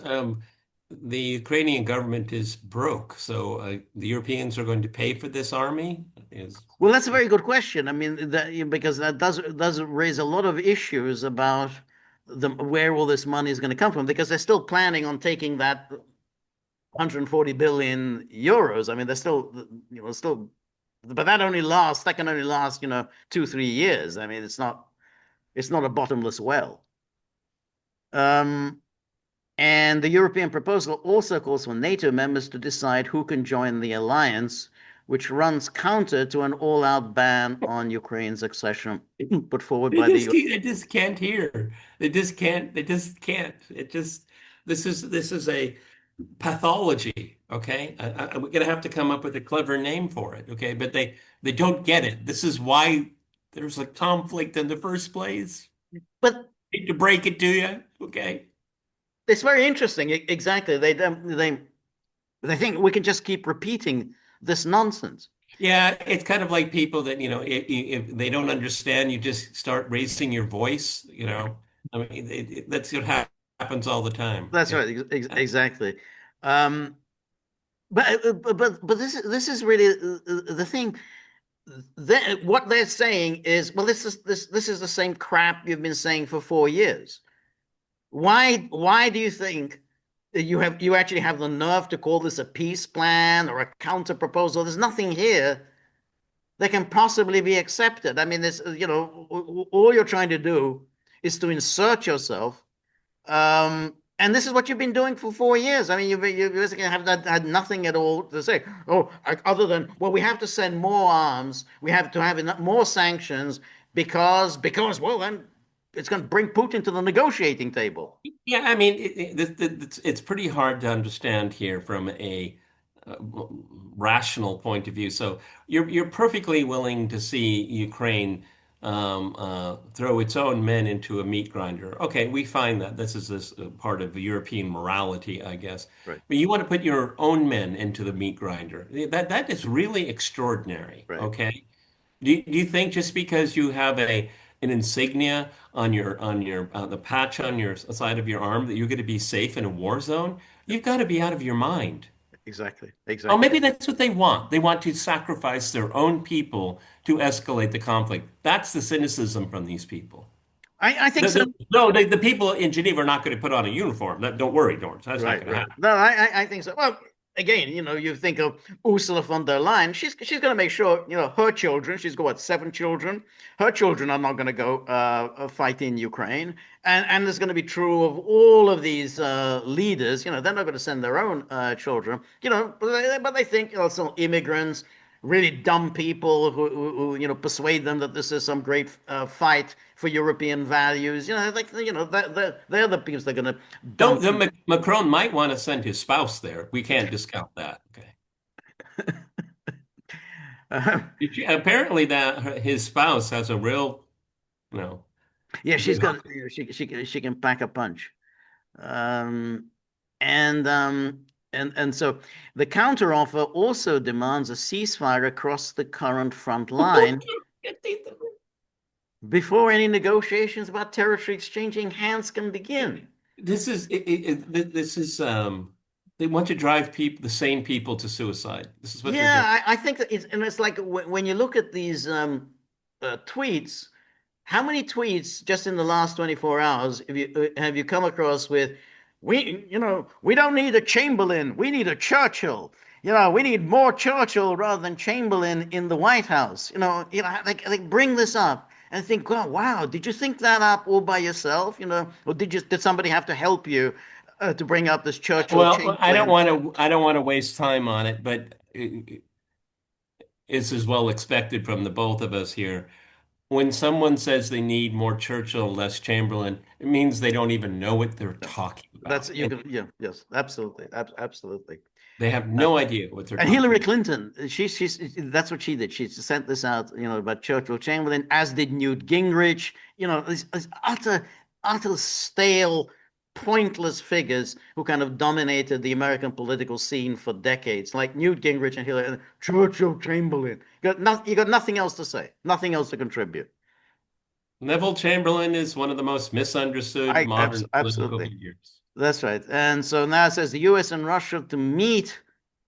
the Ukrainian government is broke, so the Europeans are going to pay for this army? Well, that's a very good question. I mean, because that does raise a lot of issues about where all this money is going to come from, because they're still planning on taking that 140 billion euros. I mean, they're still, but that can only last, 2, 3 years. I mean, it's not a bottomless well. And the European proposal also calls for NATO members to decide who can join the alliance, which runs counter to an all-out ban on Ukraine's accession put forward by the US. They just can't hear. They just can't. They just can't. This is a pathology. Okay, we're gonna have to come up with a clever name for it. Okay, but they don't get it. This is why there's a conflict in the first place. But Hate to break it to you. Okay. it's very interesting. Exactly. They think we can just keep repeating this nonsense. Yeah, it's kind of like people that, if they don't understand, you just start raising your voice. I mean, that's what happens all the time. That's Yeah. right. Exactly. Um, but this is really the thing. What they're saying is, well, this is the same crap you've been saying for 4 years. Why do you think that you actually have the nerve to call this a peace plan or a counter proposal? There's nothing here that can possibly be accepted. I mean, all you're trying to do is to insert yourself. And this is what you've been doing for 4 years. I mean, you basically had nothing at all to say. Oh, other than, well, we have to send more arms. We have to have more sanctions. because well, then it's going to bring Putin to the negotiating table. Yeah, I mean, it's pretty hard to understand here from a uh, rational point of view. So you're perfectly willing to see Ukraine throw its own men into a meat grinder. Okay, we find that this part of European morality, I guess. Right, But you want to put your own men into the meat grinder. That is really extraordinary. right. Okay. Do you think just because you have a an insignia on your the patch on your side of your arm that you're going to be safe in a war zone? You've got to be out of your mind. Exactly, Oh, exactly. maybe that's what they want. They want to sacrifice their own people to escalate the conflict. That's the cynicism from these people. I think so. No, the people in Geneva are not going to put on a uniform. Don't worry, George. That's not Right, going to right. happen. No, I think so. Well, again, you think of Ursula von der Leyen. She's going to make sure, her children. She's got what, 7 children. Her children are not going to go fight in Ukraine, and it's going to be true of all of these leaders. They're not going to send their own children. But they think, some immigrants, really dumb people who persuade them that this is some great fight for European values. They're the people that are going to Don't dump. the Macron might want to send his spouse there. We can't discount that. Okay. Uh, Apparently, that his spouse has a real, you know, yeah, she's good got hook. she can pack a punch. Um, and so the counteroffer also demands a ceasefire across the current front line before any negotiations about territory exchanging hands can begin. This is this is they want to drive people the same people to suicide. This is what they're doing. Yeah, I think that it's like when you look at these tweets. How many tweets just in the last 24 hours have you come across with, we don't need a Chamberlain, we need a Churchill. We need more Churchill rather than Chamberlain in the White House. They bring this up and think, oh, wow, did you think that up all by yourself? Or did somebody have to help you to bring up this Churchill Well, Chamberlain? I don't want to waste time on it, but it's as well expected from the both of us here. When someone says they need more Churchill, less Chamberlain, it means they don't even know what they're talking That's about, you and can, yeah, yes, absolutely, absolutely. they have Uh, no idea what they're And talking Hillary about. Clinton, she's that's what she did. She sent this out, about Churchill Chamberlain, as did Newt Gingrich. These utter stale, pointless figures who kind of dominated the American political scene for decades, like Newt Gingrich and Hillary. And Churchill Chamberlain. You got nothing else to say, nothing else to contribute. Neville Chamberlain is one of the most misunderstood modern political Absolutely. figures. That's right. And so now it says the U.S. and Russia to meet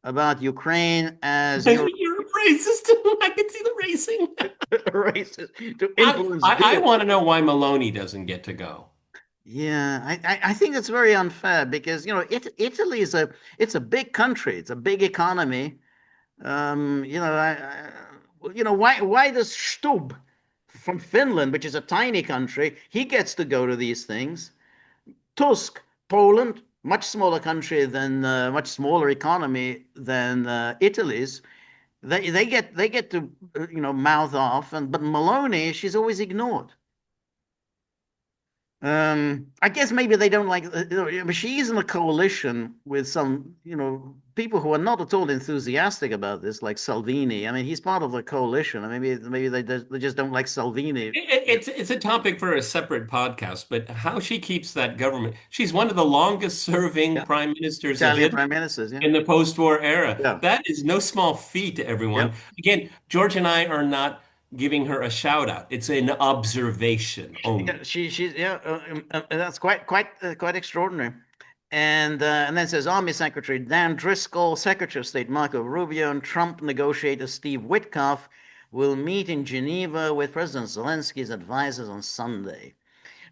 about Ukraine as Europe You're a racist. I can see the racing. races to influence I deals. want to know why Maloney doesn't get to go. Yeah, I think it's very unfair because Italy it's a big country, it's a big economy. Why does Stubb from Finland, which is a tiny country, he gets to go to these things? Tusk, Poland, much smaller country than much smaller economy than Italy's. They get to mouth off, but Maloney, she's always ignored. I guess maybe they don't like, but she's in a coalition with some, people who are not at all enthusiastic about this, like Salvini. I mean, he's part of the coalition. I mean, maybe they just don't like Salvini. It's a topic for a separate podcast, but how she keeps that government. She's one of the longest serving Yeah, prime ministers of Italian Italy prime ministers. Yeah, in the post-war era. yeah, That is no small feat, yeah. everyone. Again, George and I are not giving her a shout out. It's an observation Yeah, only. she's yeah, that's quite extraordinary. And then says Army Secretary Dan Driscoll, Secretary of State Marco Rubio, and Trump negotiator Steve Witkoff will meet in Geneva with President Zelensky's advisors on Sunday.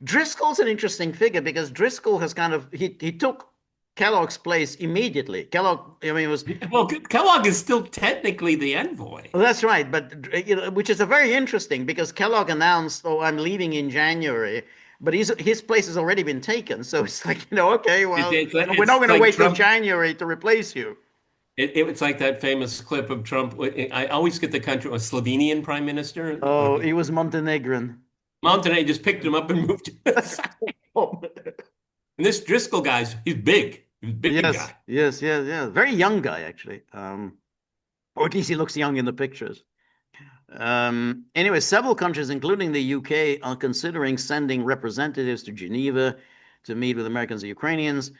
Driscoll's an interesting figure because Driscoll has kind of he took Kellogg's place immediately. Kellogg, I mean, was Well, Kellogg is still technically the envoy. well, that's right, but which is a very interesting because Kellogg announced, "Oh, I'm leaving in January," but his place has already been taken. So it's like, okay, well, we're not It's going to like wait till Trump. January to replace you. It's like that famous clip of Trump. I always get the country, a Slovenian prime minister, Oh, he was Montenegrin. Montenegro just picked him up and moved him aside. Oh. And this Driscoll guy's, he's big. He's a big Yes, guy. yes, yes, yeah. Very young guy, actually. Or at least he looks young in the pictures. Anyway, several countries, including the UK, are considering sending representatives to Geneva to meet with Americans and Ukrainians.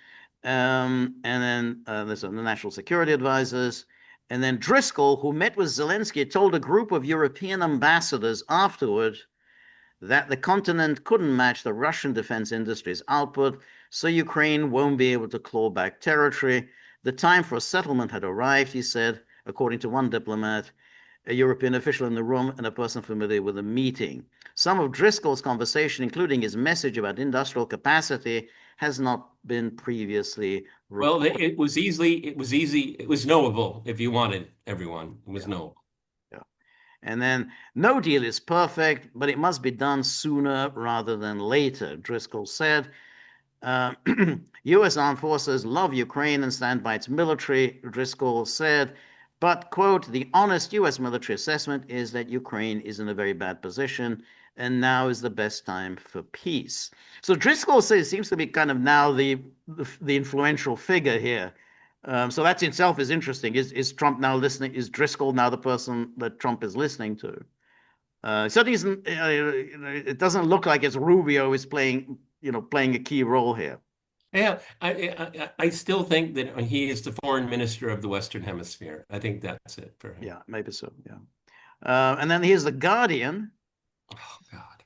And then there's the national security advisors. And then Driscoll, who met with Zelensky, told a group of European ambassadors afterward that the continent couldn't match the Russian defense industry's output, so Ukraine won't be able to claw back territory. The time for a settlement had arrived, he said, according to one diplomat, a European official in the room, and a person familiar with the meeting. Some of Driscoll's conversation, including his message about industrial capacity, has not been previously Well, reported. it was knowable if you wanted everyone. It was Yeah, knowable. yeah. And then no deal is perfect, but it must be done sooner rather than later, Driscoll said. U.S. armed forces love Ukraine and stand by its military, Driscoll said. But, quote, the honest U.S. military assessment is that Ukraine is in a very bad position and now is the best time for peace. So Driscoll says seems to be kind of now the influential figure here. So that in itself is interesting. Is Trump now listening? Is Driscoll now the person that Trump is listening to? Certainly isn't. It doesn't look like it's Rubio is playing, playing a key role here. Yeah, I still think that he is the foreign minister of the Western Hemisphere. I think that's it for him. Yeah, maybe so. Yeah. And then here's the Guardian. Oh God.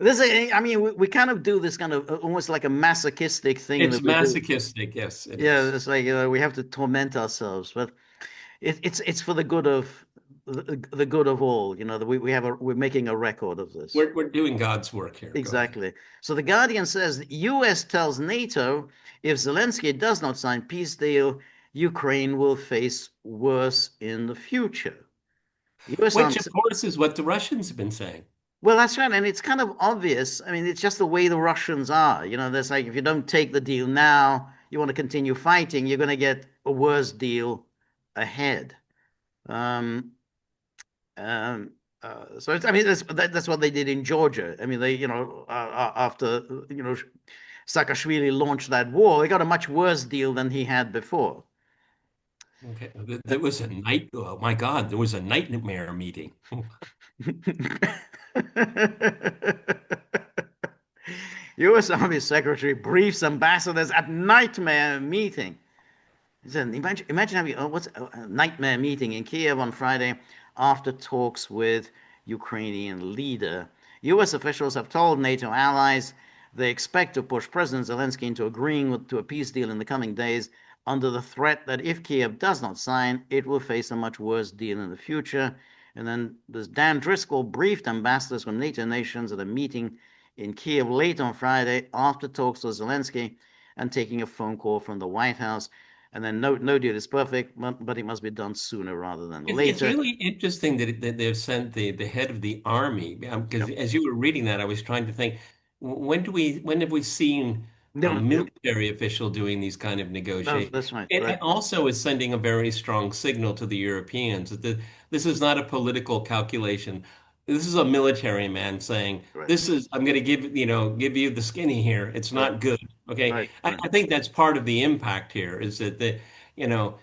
I mean, we kind of do this kind of almost like a masochistic thing It's that we do. masochistic. Yes, it Yeah, is. it's like we have to torment ourselves, but it's for the good of the good of all. That we're making a record of this. We're doing God's work here. Go ahead. Exactly. So the Guardian says the U.S. tells NATO if Zelensky does not sign peace deal, Ukraine will face worse in the future. U.S. Which, Army. of course, is what the Russians have been saying. Well, that's right, and it's kind of obvious. I mean, it's just the way the Russians are. There's like if you don't take the deal now, you want to continue fighting, you're going to get a worse deal ahead. Um, so I mean, that's what they did in Georgia. I mean, they, after Saakashvili launched that war, they got a much worse deal than he had before. Okay, there was a night. Oh my God, there was a nightmare meeting. U.S. Army Secretary briefs ambassadors at nightmare meeting. He said, imagine having what's a nightmare meeting in Kiev on Friday after talks with Ukrainian leader. U.S. officials have told NATO allies they expect to push President Zelensky into agreeing to a peace deal in the coming days under the threat that if Kiev does not sign, it will face a much worse deal in the future. And then this Dan Driscoll briefed ambassadors from NATO nations at a meeting in Kiev late on Friday after talks with Zelensky and taking a phone call from the White House. And then no deal is perfect, but it must be done sooner rather than It's later. really interesting that they've sent the head of the army because Yep. as you were reading that, I was trying to think, when have we seen a No, yep. military official doing these kind of No, negotiations? that's right. It Right. also is sending a very strong signal to the Europeans that this is not a political calculation. This is a military man saying, Right. "This is I'm going to give you the skinny here. It's Right. not good." Okay, Right. Right. I think that's part of the impact here is that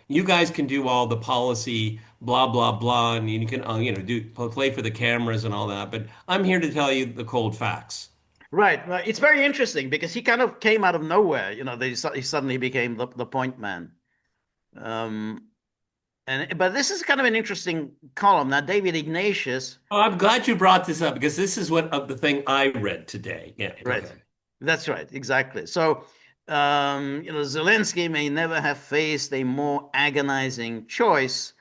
you guys can do all the policy, blah, blah, blah, and you can, play for the cameras and all that. But I'm here to tell you the cold facts. Right. Well, it's very interesting because he kind of came out of nowhere. He suddenly became the point man. Um, but this is kind of an interesting column. Now, David Ignatius. Oh, I'm glad you brought this up because this is what of the thing I read today. Yeah, go Right. ahead. That's right. Exactly. So, Zelensky may never have faced a more agonizing choice.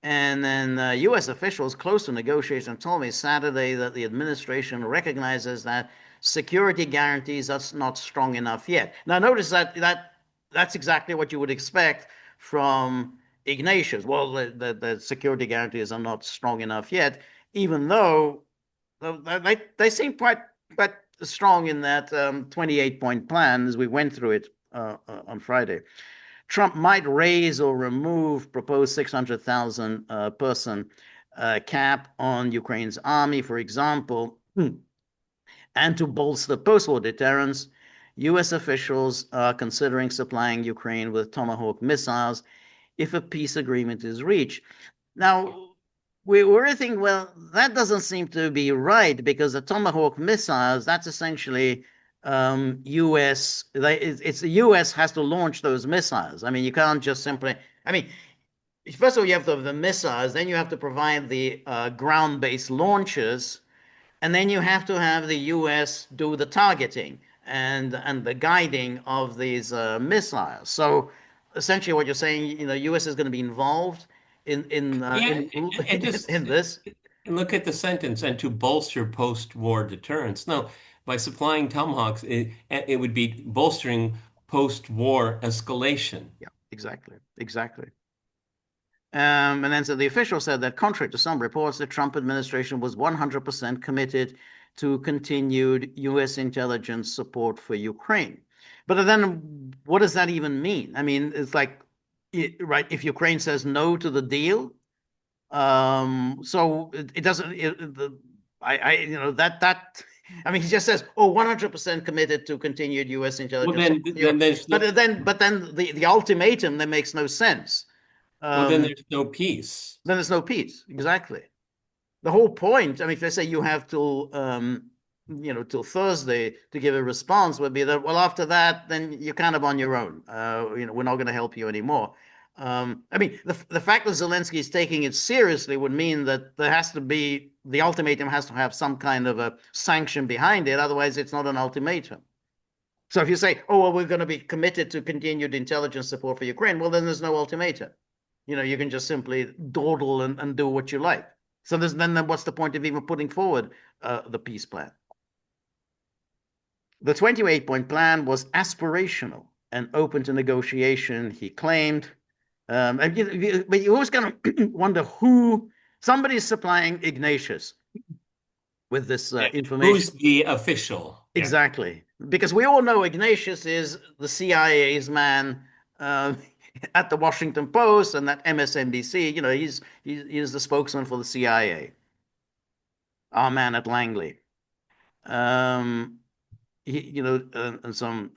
And then U.S. officials close to negotiation told me Saturday that the administration recognizes that security guarantees are not strong enough yet. Now, notice that's exactly what you would expect from Ignatius. Well, the security guarantees are not strong enough yet, even though they seem quite strong in that 28-point plan as we went through it on Friday. Trump might raise or remove proposed 600,000 person cap on Ukraine's army, for example, and to bolster post-war deterrence. U.S. officials are considering supplying Ukraine with Tomahawk missiles if a peace agreement is reached. Now, we were thinking, well, that doesn't seem to be right because the Tomahawk missiles, that's essentially U.S. It's the U.S. has to launch those missiles. I mean, you can't just simply. I mean, first of all, you have to have the missiles, then you have to provide the ground-based launches, and then you have to have the U.S. do the targeting and the guiding of these missiles. So essentially, what you're saying, U.S. is going to be involved Yeah, and in just this. look at the sentence, and to bolster post-war deterrence. No, by supplying Tomahawks, it would be bolstering post-war escalation. Yeah, exactly, exactly. And then so the official said that, contrary to some reports, the Trump administration was 100% committed to continued U.S. intelligence support for Ukraine. But then, what does that even mean? I mean, it's like, right? If Ukraine says no to the deal, so it doesn't. That. I mean, he just says, "Oh, 100% committed to continued U.S. Well, intelligence then, support." then there's no, But then the ultimatum that makes no sense. well, then Um, there's no peace. then there's no peace. Exactly. The whole point. I mean, if they say you have till Thursday to give a response, would be that, well, after that, then you're kind of on your own. We're not going to help you anymore. I mean, the fact that Zelensky is taking it seriously would mean that there has to be the ultimatum has to have some kind of a sanction behind it. Otherwise, it's not an ultimatum. So if you say, oh, well, we're going to be committed to continued intelligence support for Ukraine, well, then there's no ultimatum. You can just simply dawdle and do what you like. So then what's the point of even putting forward the peace plan? The 28-point plan was aspirational and open to negotiation, he claimed. But you always kind of wonder who somebody's supplying Ignatius with this Yeah. information. Who's the official? Yeah. Exactly. Because we all know Ignatius is the CIA's man uh, at the Washington Post and at MSNBC. He's the spokesman for the CIA, our man at Langley. Um, and some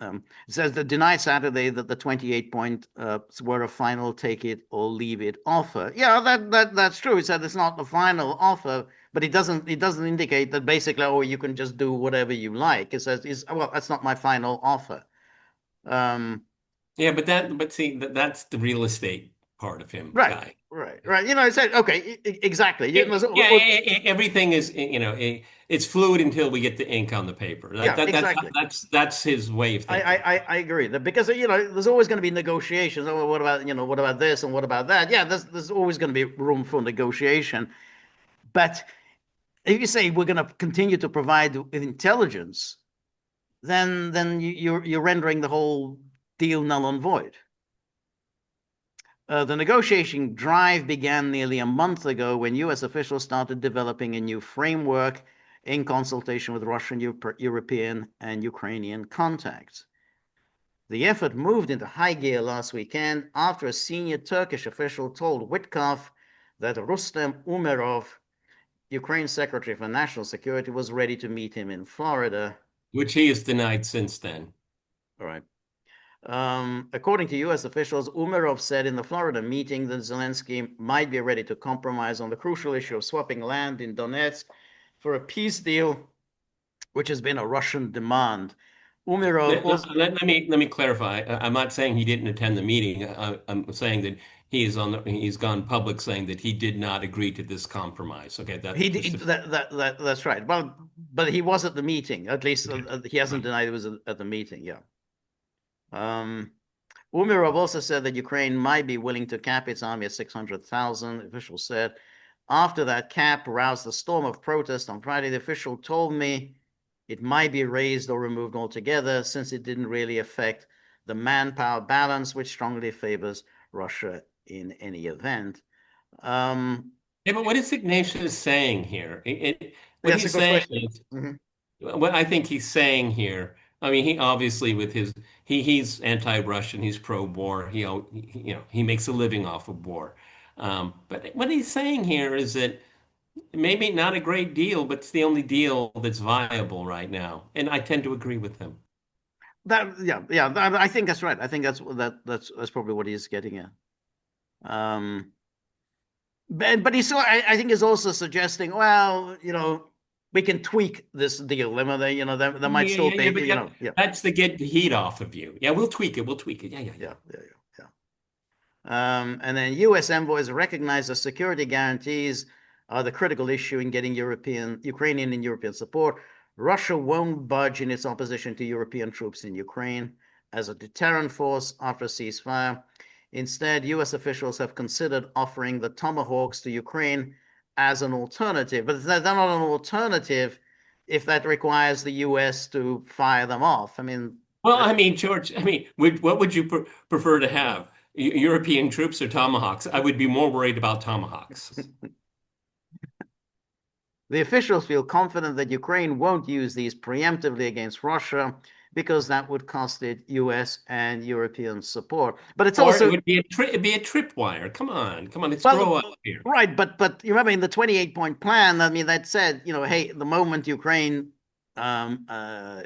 it says that denied Saturday that the 28 point were a final take it or leave it offer. Yeah, that's true. He said it's not the final offer, but it doesn't indicate that basically, oh, you can just do whatever you like. It says, well, that's not my final offer. Um, Yeah, but see, that's the real estate part of him, right, guy. right. I said, okay, exactly. Yeah, everything is, it's fluid until we get the ink on the paper. Yeah, exactly. That's his way of I, thinking. I agree that because there's always going to be negotiations. Oh, what about this and what about that? Yeah, there's always going to be room for negotiation. But if you say we're going to continue to provide intelligence, then you're rendering the whole deal null and void. The negotiation drive began nearly a month ago when U.S. officials started developing a new framework in consultation with Russian, European, and Ukrainian contacts. The effort moved into high gear last weekend after a senior Turkish official told Witkoff that Rustem Umerov, Ukraine's Secretary for National Security, was ready to meet him in Florida. Which he has denied since then. All right. According to U.S. officials, Umerov said in the Florida meeting that Zelensky might be ready to compromise on the crucial issue of swapping land in Donetsk for a peace deal, which has been a Russian demand. Umerov Let, also. let me clarify. I'm not saying he didn't attend the meeting. I'm saying that he's gone public saying that he did not agree to this compromise. Okay, He did, that's right. Well, but he was at the meeting. At least okay, he hasn't right. denied he was at the meeting. Yeah. Um, Umerov also said that Ukraine might be willing to cap its army at 600,000, officials said. After that cap roused a storm of protest on Friday, the official told me it might be raised or removed altogether since it didn't really affect the manpower balance, which strongly favors Russia in any event. Um, Yeah, but what is Ignatius saying here? What that's a he's good saying question. is, Mhm. what I think he's saying here, I mean, he obviously with his he's anti-Russian, he's pro-war. He makes a living off of war. But what he's saying here is that maybe not a great deal, but it's the only deal that's viable right now. And I tend to agree with him. I think that's right. I think that's probably what he's getting at. Um, but he's I think he's also suggesting, well, we can tweak this deal. There might Yeah, still yeah, be, yeah, but yeah, that's to get the heat off of you. Yeah, we'll tweak it. We'll tweak it. Yeah, yeah, yeah. yeah. And then U.S. envoys recognize the security guarantees are the critical issue in getting Ukrainian and European support. Russia won't budge in its opposition to European troops in Ukraine as a deterrent force after a ceasefire. Instead, U.S. officials have considered offering the Tomahawks to Ukraine as an alternative, but they're not an alternative if that requires the U.S. to fire them off. I mean, Well, I mean, George, I mean, what would you prefer to have? European troops or tomahawks? I would be more worried about tomahawks. the officials feel confident that Ukraine won't use these preemptively against Russia because that would cost it US and European support. But it's Or it also, would be it'd be a tripwire. Come on, let's grow well, up here. right, but you remember in the 28-point plan, I mean, that said, hey, the moment Ukraine um, uh,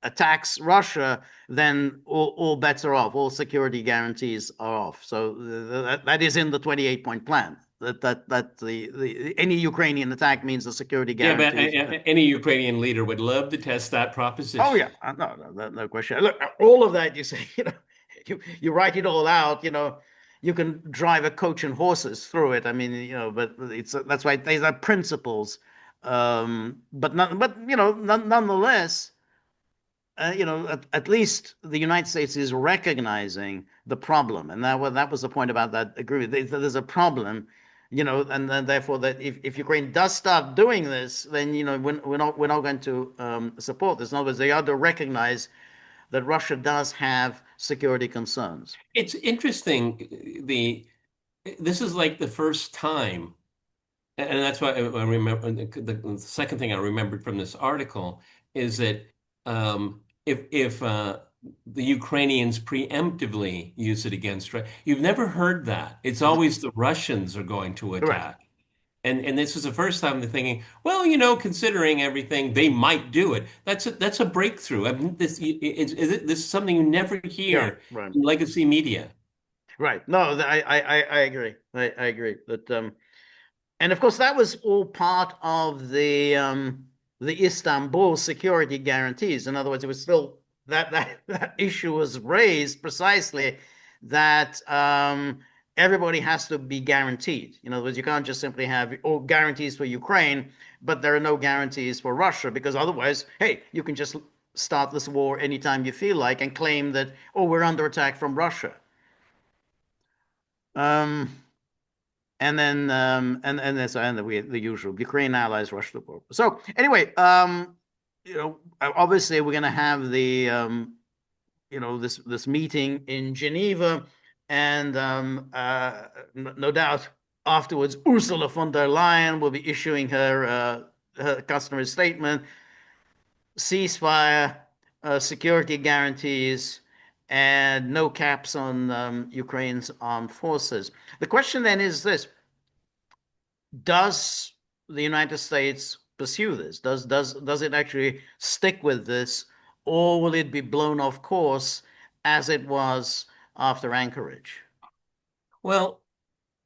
attacks Russia, then all bets are off. All security guarantees are off. So that is in the 28-point plan. That the any Ukrainian attack means the security Yeah, but guarantees. any Ukrainian leader would love to test that Oh proposition. yeah, no question. Look, all of that you say, you write it all out. You can drive a coach and horses through it. I mean, but that's why these are principles. But nonetheless, at least the United States is recognizing the problem, and that was the point about that agreement. There's a problem, and then therefore that if Ukraine does start doing this, then we're not going to support this. In other words, they ought to recognize that Russia does have security concerns. It's interesting. This is like the first time, and that's why I remember the second thing I remembered from this article is that if the Ukrainians preemptively use it against Russia, you've never heard that. It's always the Russians are going to Correct. attack. And this is the first time they're thinking, well, considering everything, they might do it. That's a breakthrough. I mean, this is something you never Yeah. hear Right. in legacy media. Right. No, I agree. I agree that and of course, that was all part of the Istanbul security guarantees. In other words, it was still that issue was raised precisely that everybody has to be guaranteed. In other words, you can't just simply have all guarantees for Ukraine, but there are no guarantees for Russia because otherwise, hey, you can just start this war anytime you feel like and claim that, oh, we're under attack from Russia. Um, and then the usual Ukraine allies rush the border. So anyway, obviously we're going to have the this meeting in Geneva, and no doubt afterwards Ursula von der Leyen will be issuing her customary statement, ceasefire, security guarantees, and no caps on Ukraine's armed forces. The question then is this: does the United States pursue this? Does it actually stick with this, or will it be blown off course as it was after Anchorage? Well,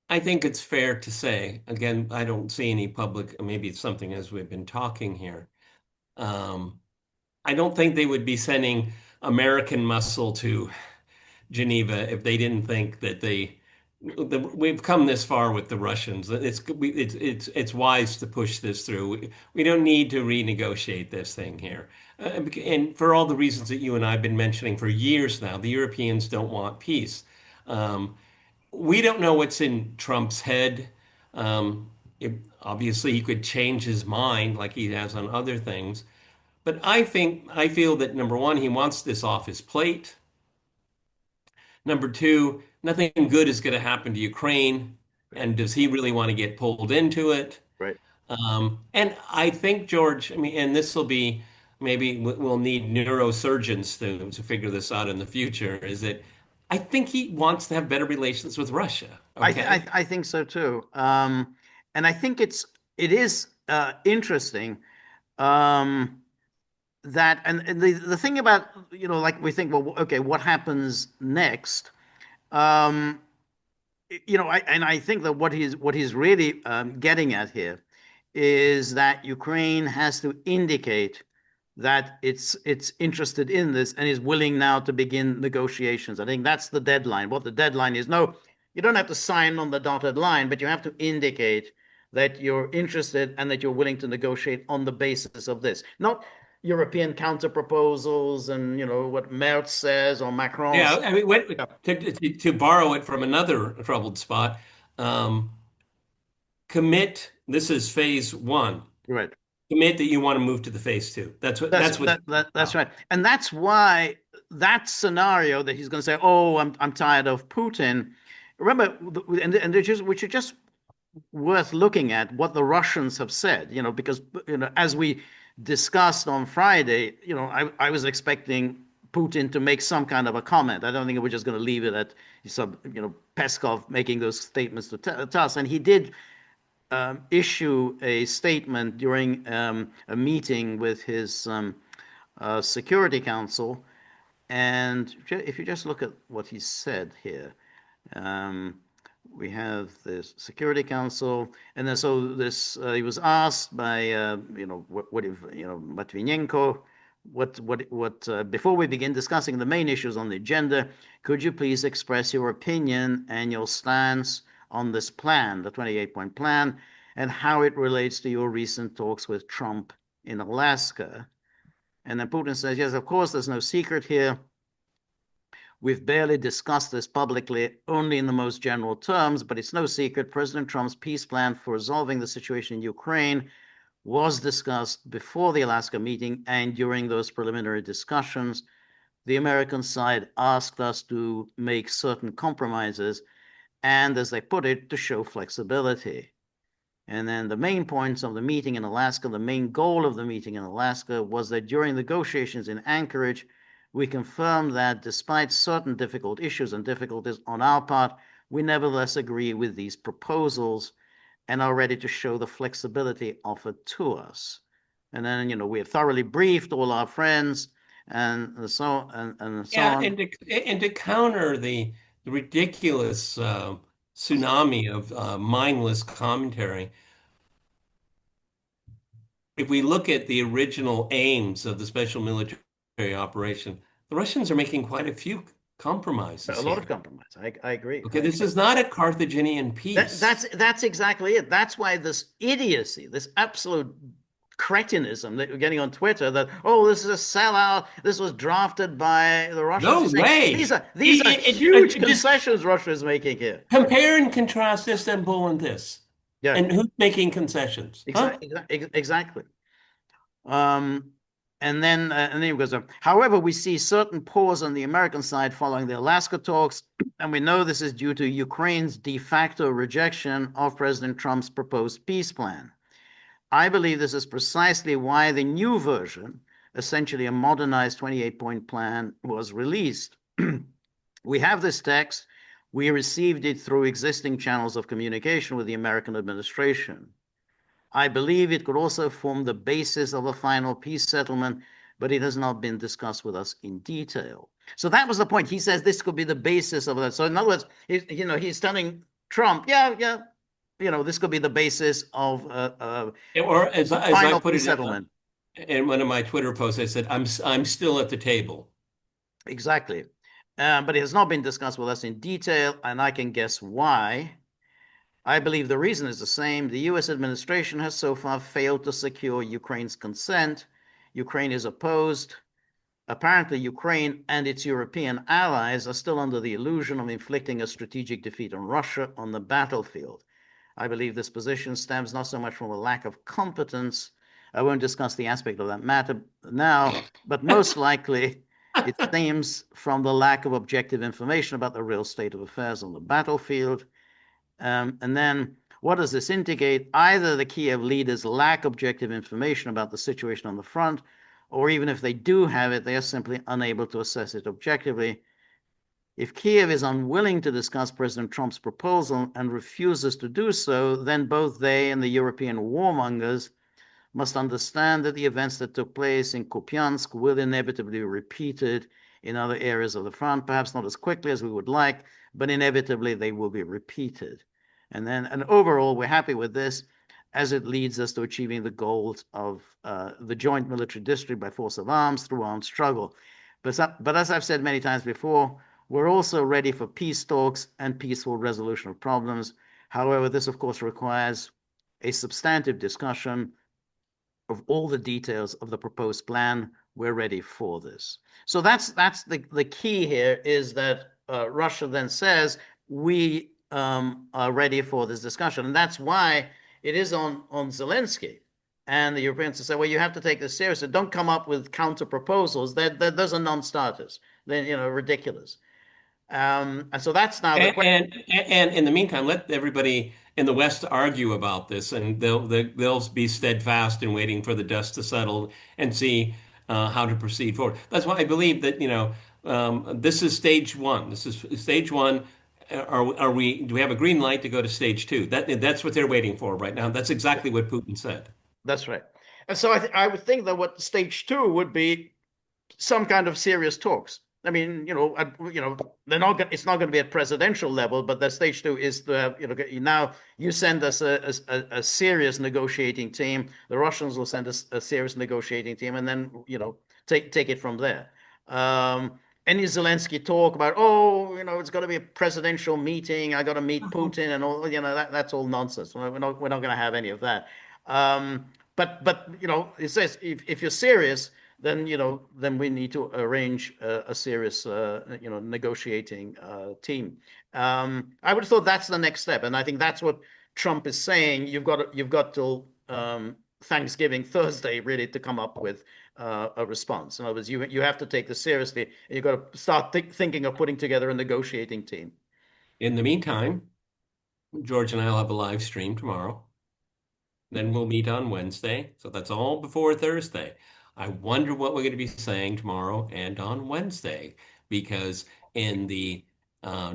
I think it's fair to say, again, I don't see any public, maybe it's something as we've been talking here. Um, I don't think they would be sending American muscle to Geneva if they didn't think that we've come this far with the Russians. It's wise to push this through. We don't need to renegotiate this thing here. And for all the reasons that you and I have been mentioning for years now, the Europeans don't want peace. Um, we don't know what's in Trump's head. Um, Obviously, he could change his mind like he has on other things. But I feel that number one, he wants this off his plate. Number two, nothing good is going to happen to Ukraine. Right. And does he really want to get pulled into it? Right. And I think, George, I mean, and this will be maybe we'll need neurosurgeons to figure this out in the future, is that I think he wants to have better relations with Russia. Okay. I think so too. And I think it is interesting that and the thing about like we think, well, okay, what happens next? Um, I think that what he's really getting at here is that Ukraine has to indicate that it's interested in this and is willing now to begin negotiations. I think that's the deadline. What the deadline is, no, you don't have to sign on the dotted line, but you have to indicate that you're interested and that you're willing to negotiate on the basis of this, not European counter proposals and what Merz says or Macron Yeah, says. I mean, to borrow it from another troubled spot, um, commit. This is phase one. Right. Commit that you want to move to the phase two. That's That's what's that, that that's about. right. And that's why that scenario that he's going to say, "Oh, I'm tired of Putin." Remember, and which are just worth looking at what the Russians have said, because as we discussed on Friday, I was expecting Putin to make some kind of a comment. I don't think we're just going to leave it at some, Peskov making those statements to us. And he did issue a statement during a meeting with his Security Council. And if you just look at what he said here, um, we have this Security Council, and then so this he was asked by what if Matvinenko, what before we begin discussing the main issues on the agenda, could you please express your opinion and your stance on this plan, the 28-point plan, and how it relates to your recent talks with Trump in Alaska? And then Putin says, yes, of course, there's no secret here. We've barely discussed this publicly, only in the most general terms, but it's no secret President Trump's peace plan for resolving the situation in Ukraine was discussed before the Alaska meeting, and during those preliminary discussions, the American side asked us to make certain compromises and, as they put it, to show flexibility. And then the main points of the meeting in Alaska, the main goal of the meeting in Alaska was that during negotiations in Anchorage, we confirmed that despite certain difficult issues and difficulties on our part, we nevertheless agree with these proposals and are ready to show the flexibility offered to us. And then, we have thoroughly briefed all our friends and so Yeah, on. and to counter the ridiculous tsunami of mindless commentary, if we look at the original aims of the special military operation, the Russians are making quite a few A compromises lot of here. compromise. I agree. Okay, this is not a Carthaginian peace. That's exactly it. That's why this idiocy, this absolute cretinism that you're getting on Twitter, that this is a sellout, this was drafted by the Russians. No You're saying these way. are these are huge Just concessions Russia is making here. compare and contrast Istanbul and this. Yeah, And who's making concessions? Huh? exactly. Um, and then he goes, however, we see certain pause on the American side following the Alaska talks, and we know this is due to Ukraine's de facto rejection of President Trump's proposed peace plan. I believe this is precisely why the new version, essentially a modernized 28-point plan, was released. We have this text. We received it through existing channels of communication with the American administration. I believe it could also form the basis of a final peace settlement, but it has not been discussed with us in detail. So that was the point. He says this could be the basis of that. So in other words, he's telling Trump, yeah, this could be the basis of Or as I final put peace it settlement. in one of my Twitter posts, I said, I'm still at the table. Exactly. But it has not been discussed with us in detail, and I can guess why. I believe the reason is the same. The US administration has so far failed to secure Ukraine's consent. Ukraine is opposed. Apparently, Ukraine and its European allies are still under the illusion of inflicting a strategic defeat on Russia on the battlefield. I believe this position stems not so much from a lack of competence. I won't discuss the aspect of that matter now, but most likely it stems from the lack of objective information about the real state of affairs on the battlefield. And then what does this indicate? Either the Kiev leaders lack objective information about the situation on the front, or even if they do have it, they are simply unable to assess it objectively. If Kiev is unwilling to discuss President Trump's proposal and refuses to do so, then both they and the European warmongers must understand that the events that took place in Kupiansk will inevitably be repeated in other areas of the front, perhaps not as quickly as we would like, but inevitably they will be repeated. And overall, we're happy with this as it leads us to achieving the goals of the joint military district by force of arms through armed struggle. But as I've said many times before, we're also ready for peace talks and peaceful resolution of problems. However, this, of course, requires a substantive discussion of all the details of the proposed plan. We're ready for this. So that's the key here is that Russia then says we are ready for this discussion, and that's why it is on Zelensky and the Europeans to say, well, you have to take this seriously. Don't come up with counter proposals. Those are non-starters. They're ridiculous. And so that's now the question. And in the meantime, let everybody in the West argue about this, and they'll be steadfast in waiting for the dust to settle and see how to proceed forward. That's why I believe that, this is stage one. This is stage one. Do we have a green light to go to stage two? That's what they're waiting for right now. That's exactly what Putin said. That's right. And so I would think that what stage two would be some kind of serious talks. I mean, they're not. It's not going to be at presidential level, but the stage two is the now you send us a serious negotiating team. The Russians will send us a serious negotiating team, and then take it from there. Any Zelensky talk about it's going to be a presidential meeting. I got to meet Putin and all that's all nonsense. We're not going to have any of that. But it says if you're serious, then we need to arrange a serious, negotiating team. I would have thought that's the next step, and I think that's what Trump is saying. You've got till Thanksgiving Thursday really to come up with a response. In other words, you have to take this seriously, and you've got to start thinking of putting together a negotiating team. In the meantime, George and I will have a live stream tomorrow. Then we'll meet on Wednesday. So that's all before Thursday. I wonder what we're going to be saying tomorrow and on Wednesday, because in the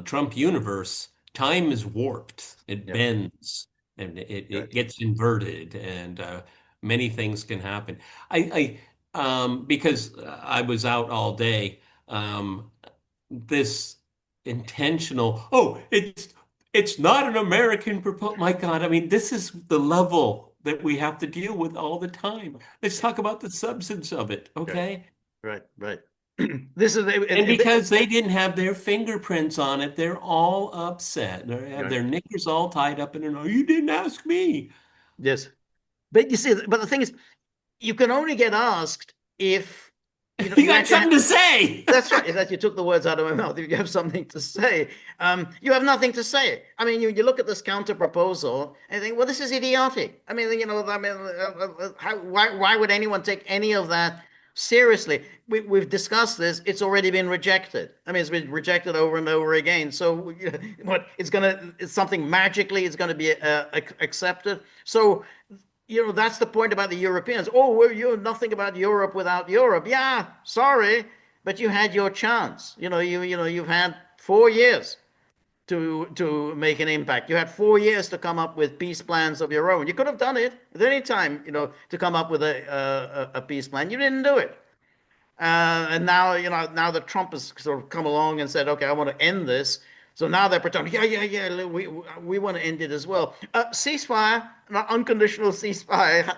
Trump universe, time is warped. It Yeah. bends and it Right. gets inverted, and many things can happen. Because I was out all day, this intentional, it's not an American proposal. My God, I mean, this is the level that we have to deal with all the time. Let's talk about the substance of it, Right. okay? Right. This is And because they didn't have their fingerprints on it, they're all upset. They have right. their knickers all tied up in a knot. You didn't ask me. Yes, but you see, but the thing is, you can only get asked if You you got actually something to say. that's right. That you took the words out of my mouth. If you have something to say, you have nothing to say. I mean, you look at this counter proposal and think, well, this is idiotic. I mean, why would anyone take any of that seriously? We've discussed this. It's already been rejected. I mean, it's been rejected over and over again. So, what it's something magically, it's going to be accepted. So, that's the point about the Europeans. Oh, well, you're nothing about Europe without Europe. Yeah, sorry, but you had your chance. You've had 4 years to make an impact. You had 4 years to come up with peace plans of your own. You could have done it at any time, to come up with a peace plan. You didn't do it. And now that Trump has sort of come along and said, okay, I want to end this. So now they're pretending, yeah, we want to end it as well. Ceasefire, an unconditional ceasefire.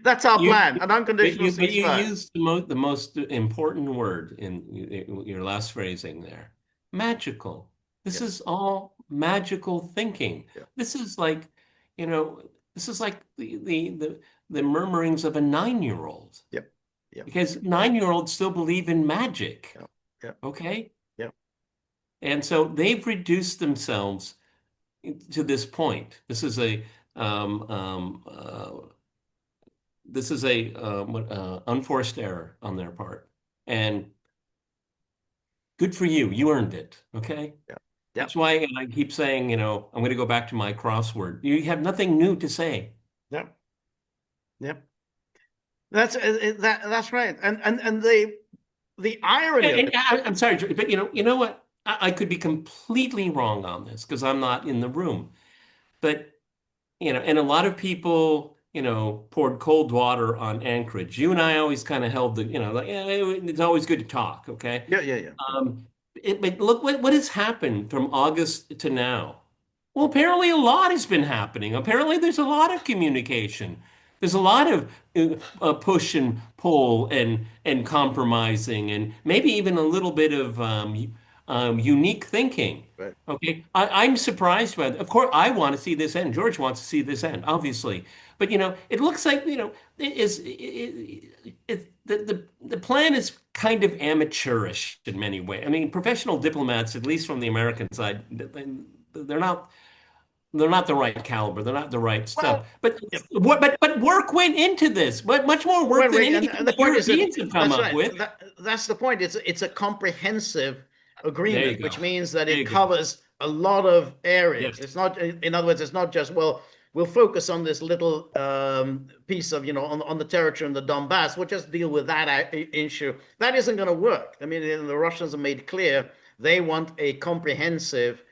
That's our You, plan, an unconditional but you ceasefire. used the most important word in your last phrasing there. Magical. This Yeah, is all magical thinking. yeah, This is like, you know, this is like the murmurings of a 9-year-old, yeah, yeah, because 9-year-olds still believe in magic. yeah, yeah, Okay? yeah, And so they've reduced themselves to this point. Um, um, uh, this is a unforced error on their part, and good for you. You earned it. Okay. yeah, yeah, That's why I keep saying, I'm going to go back to my crossword. You have nothing new to say. yeah. Yep. That's right. And the irony of And it. I'm sorry, but you know what? I could be completely wrong on this because I'm not in the room. But and a lot of people, poured cold water on Anchorage. You and I always kind of held the, like, yeah, it's always good to talk, okay? Yeah, yeah, yeah, yeah. But look what has happened from August to now. Well, apparently a lot has been happening. Apparently there's a lot of communication. There's a lot of push and pull and compromising and maybe even a little bit of unique thinking. Right. Okay, I'm surprised by it. Of course, I want to see this end. George wants to see this end, obviously. But it looks like the plan is kind of amateurish in many ways. I mean, professional diplomats, at least from the American side, they're not they're not the right caliber. They're not the right stuff. Well, But yeah. but work went into this. But much more work Wait, than wait, anything and the that point is that Europeans have come that's up right. with. That's the point. It's a comprehensive There you agreement, go. which means that There it you go. covers a lot of areas. Yes. It's not, in other words, it's not just, well, we'll focus on this little piece of, on the territory in the Donbass. We'll just deal with that issue. That isn't going to work. I mean, the Russians have made clear they want a comprehensive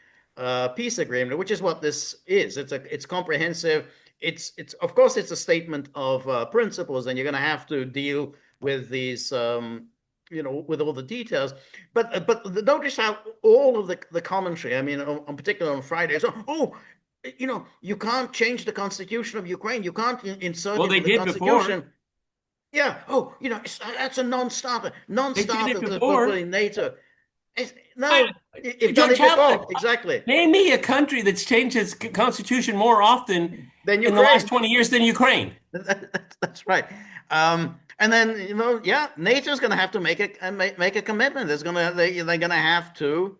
peace agreement, which is what this is. It's comprehensive. It's of course it's a statement of principles, and you're going to have to deal with these with all the details. But notice how all of the commentary. I mean, on particular on Friday, so you can't change the constitution of Ukraine. You can't insert Well, it they in the did before. constitution. Yeah. Oh, that's a non-starter. They did Non-starter it to put before. in NATO. I, No, you've done George, it before. Exactly. name me a country that's changed its constitution more often Then in the last Ukraine. 20 years than Ukraine. That's right. And then yeah, NATO's going to have to make a commitment. They're going to have to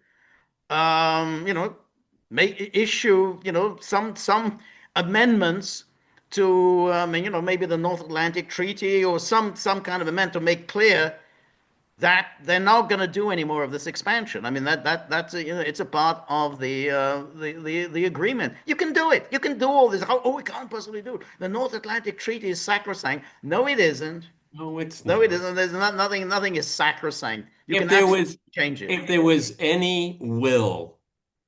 make issue some amendments to maybe the North Atlantic Treaty or some kind of amendment to make clear that they're not going to do any more of this expansion. I mean that's it's a part of the agreement. You can do it. You can do all this. We can't possibly do it. The North Atlantic Treaty is sacrosanct. No, it isn't. No, it's No, it not. isn't. There's nothing. Nothing is sacrosanct. You If can there absolutely was change it. if there was any will,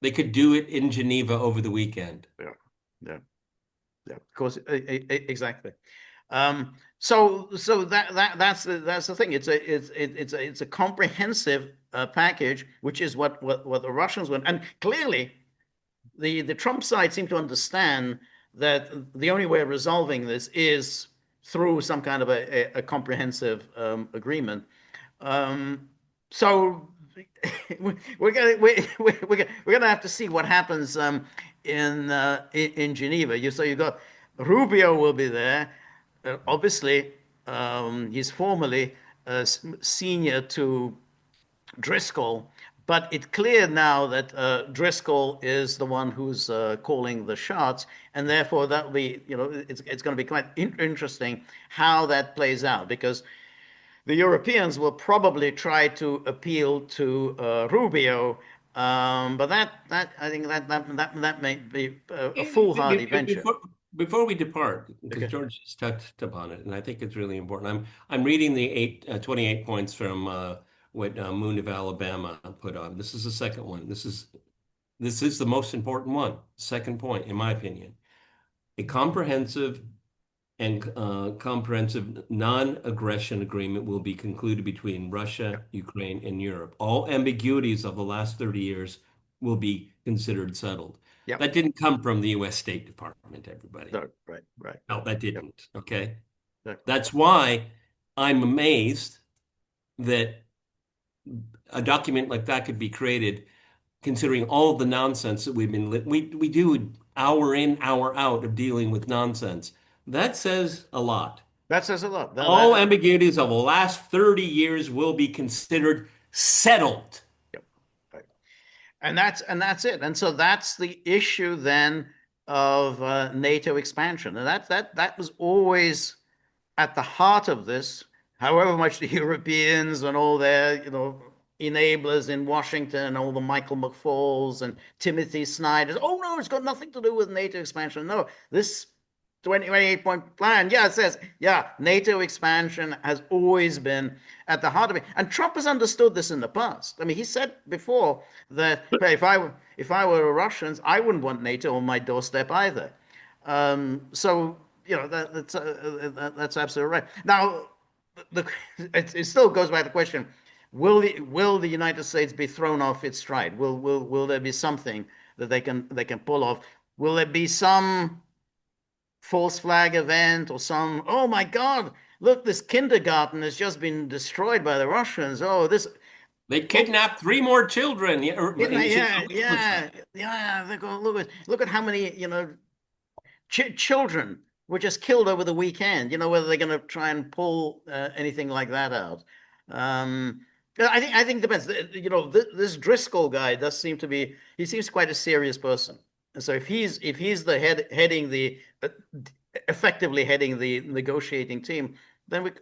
they could do it in Geneva over the weekend. Yeah, yeah, yeah. Of course, exactly. So that's the thing. It's a comprehensive package, which is what the Russians want, and clearly the Trump side seem to understand that the only way of resolving this is through some kind of a comprehensive agreement. Um, so we're gonna have to see what happens in Geneva. You got Rubio will be there. Obviously, he's formerly senior to Driscoll, but it's clear now that Driscoll is the one who's calling the shots, and therefore that'll be, it's going to be quite interesting how that plays out because the Europeans will probably try to appeal to Rubio, but that I think that may be a foolhardy venture. Before we depart, because Okay. George just touched upon it, and I think it's really important. I'm reading the 28 points from what Moon of Alabama put on. This is the second one. This is the most important one. Second point, in my opinion, a comprehensive non-aggression agreement will be concluded between Russia, Ukraine, and Europe. All ambiguities of the last 30 years will be considered settled. Yep. That didn't come from the U.S. State Department, everybody. No, right, right. No, that Yep. didn't. Okay. Yep. That's why I'm amazed that a document like that could be created, considering all the nonsense that we do hour in, hour out of dealing with nonsense. That says a lot. That says a lot. All ambiguities of the last 30 years will be considered settled. Yep. Right. And that's it. And so that's the issue then of NATO expansion, and that was always at the heart of this. However much the Europeans and all their enablers in Washington, all the Michael McFalls and Timothy Snyders, oh no, it's got nothing to do with NATO expansion. No, this 28-point plan. Yeah, it says, yeah, NATO expansion has always been at the heart of it. And Trump has understood this in the past. I mean, he said before that, hey, if I were the Russians, I wouldn't want NATO on my doorstep either. So, that's absolutely right. Now, it still goes back to the question: will the United States be thrown off its stride? Will there be something that they can pull off? Will there be some false flag event or some, oh my God, look, this kindergarten has just been destroyed by the Russians. Oh, this, They well, kidnapped three more children. Yeah, yeah, yeah, yeah. Look at how many, children were just killed over the weekend. Whether they're going to try and pull anything like that out. Um, I think it depends. This Driscoll guy does seem to be. He seems quite a serious person. And so if he's the heading the effectively heading the negotiating team, then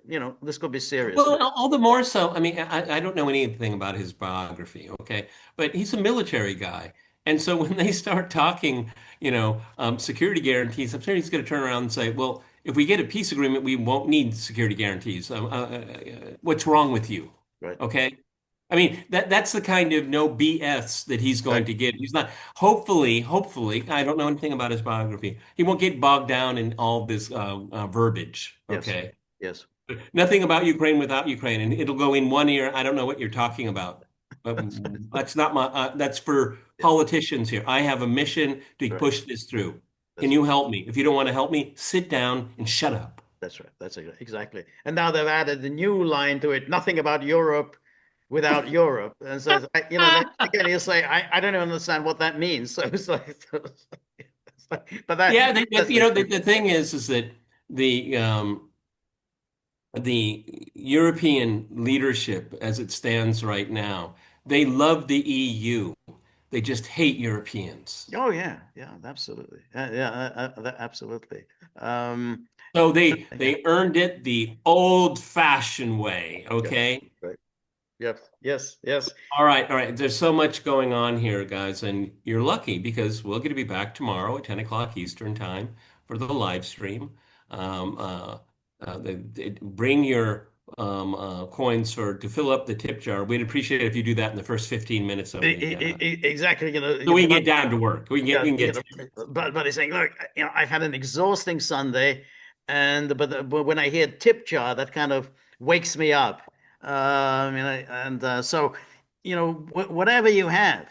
this could be serious. Well, all the more so. I mean, I don't know anything about his biography, okay? But he's a military guy. And so when they start talking, security guarantees, I'm sure he's going to turn around and say, well, if we get a peace agreement, we won't need security guarantees. What's wrong with you? Right. Okay. I mean, that's the kind of no BS that he's going Right. to get. He's not, hopefully, I don't know anything about his biography. He won't get bogged down in all this verbiage, Yes. okay? Yes. Nothing about Ukraine without Ukraine, and it'll go in one ear. I don't know what you're talking about, but That's that's not my. That's for yeah. politicians here. I have a mission to Right. push this through. Can That's you right. help me? If you don't want to help me, sit down and shut up. That's right. That's exactly. And now they've added the new line to it: nothing about Europe without Europe. And so, then again, he'll say, I don't even understand what that means. So but Yeah, that's the the thing is that the um, the European leadership, as it stands right now, they love the EU. They just hate Europeans. oh yeah, yeah, absolutely, yeah, absolutely. Um, So they yeah, they earned it the old-fashioned way, yeah, okay? right. Yep. Yes. Yes. All right. There's so much going on here, guys, and you're lucky because we're going to be back tomorrow at 10 o'clock Eastern time for the live stream. Um, uh, Bring your coins to fill up the tip jar. We'd appreciate it if you do that in the first 15 minutes of the Exactly. so we can get down to work. We can get But he's saying, look, I've had an exhausting Sunday, but when I hear tip jar, that kind of wakes me up. So, whatever you have,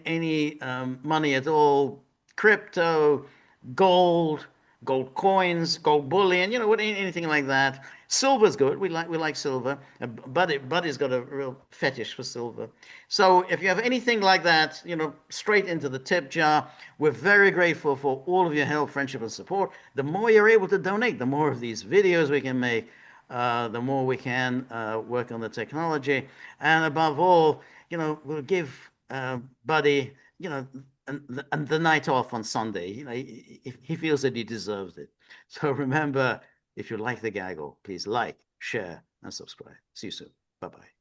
any money at all, crypto, gold, gold coins, gold bullion, anything like that. Silver's good. We like silver. Buddy's got a real fetish for silver. So if you have anything like that, straight into the tip jar. We're very grateful for all of your help, friendship, and support. The more you're able to donate, the more of these videos we can make, the more we can work on the technology, and above all, we'll give Buddy, and the night off on Sunday. He feels that he deserves it. So remember, if you like the gaggle, please like, share, and subscribe. See you soon. Bye bye.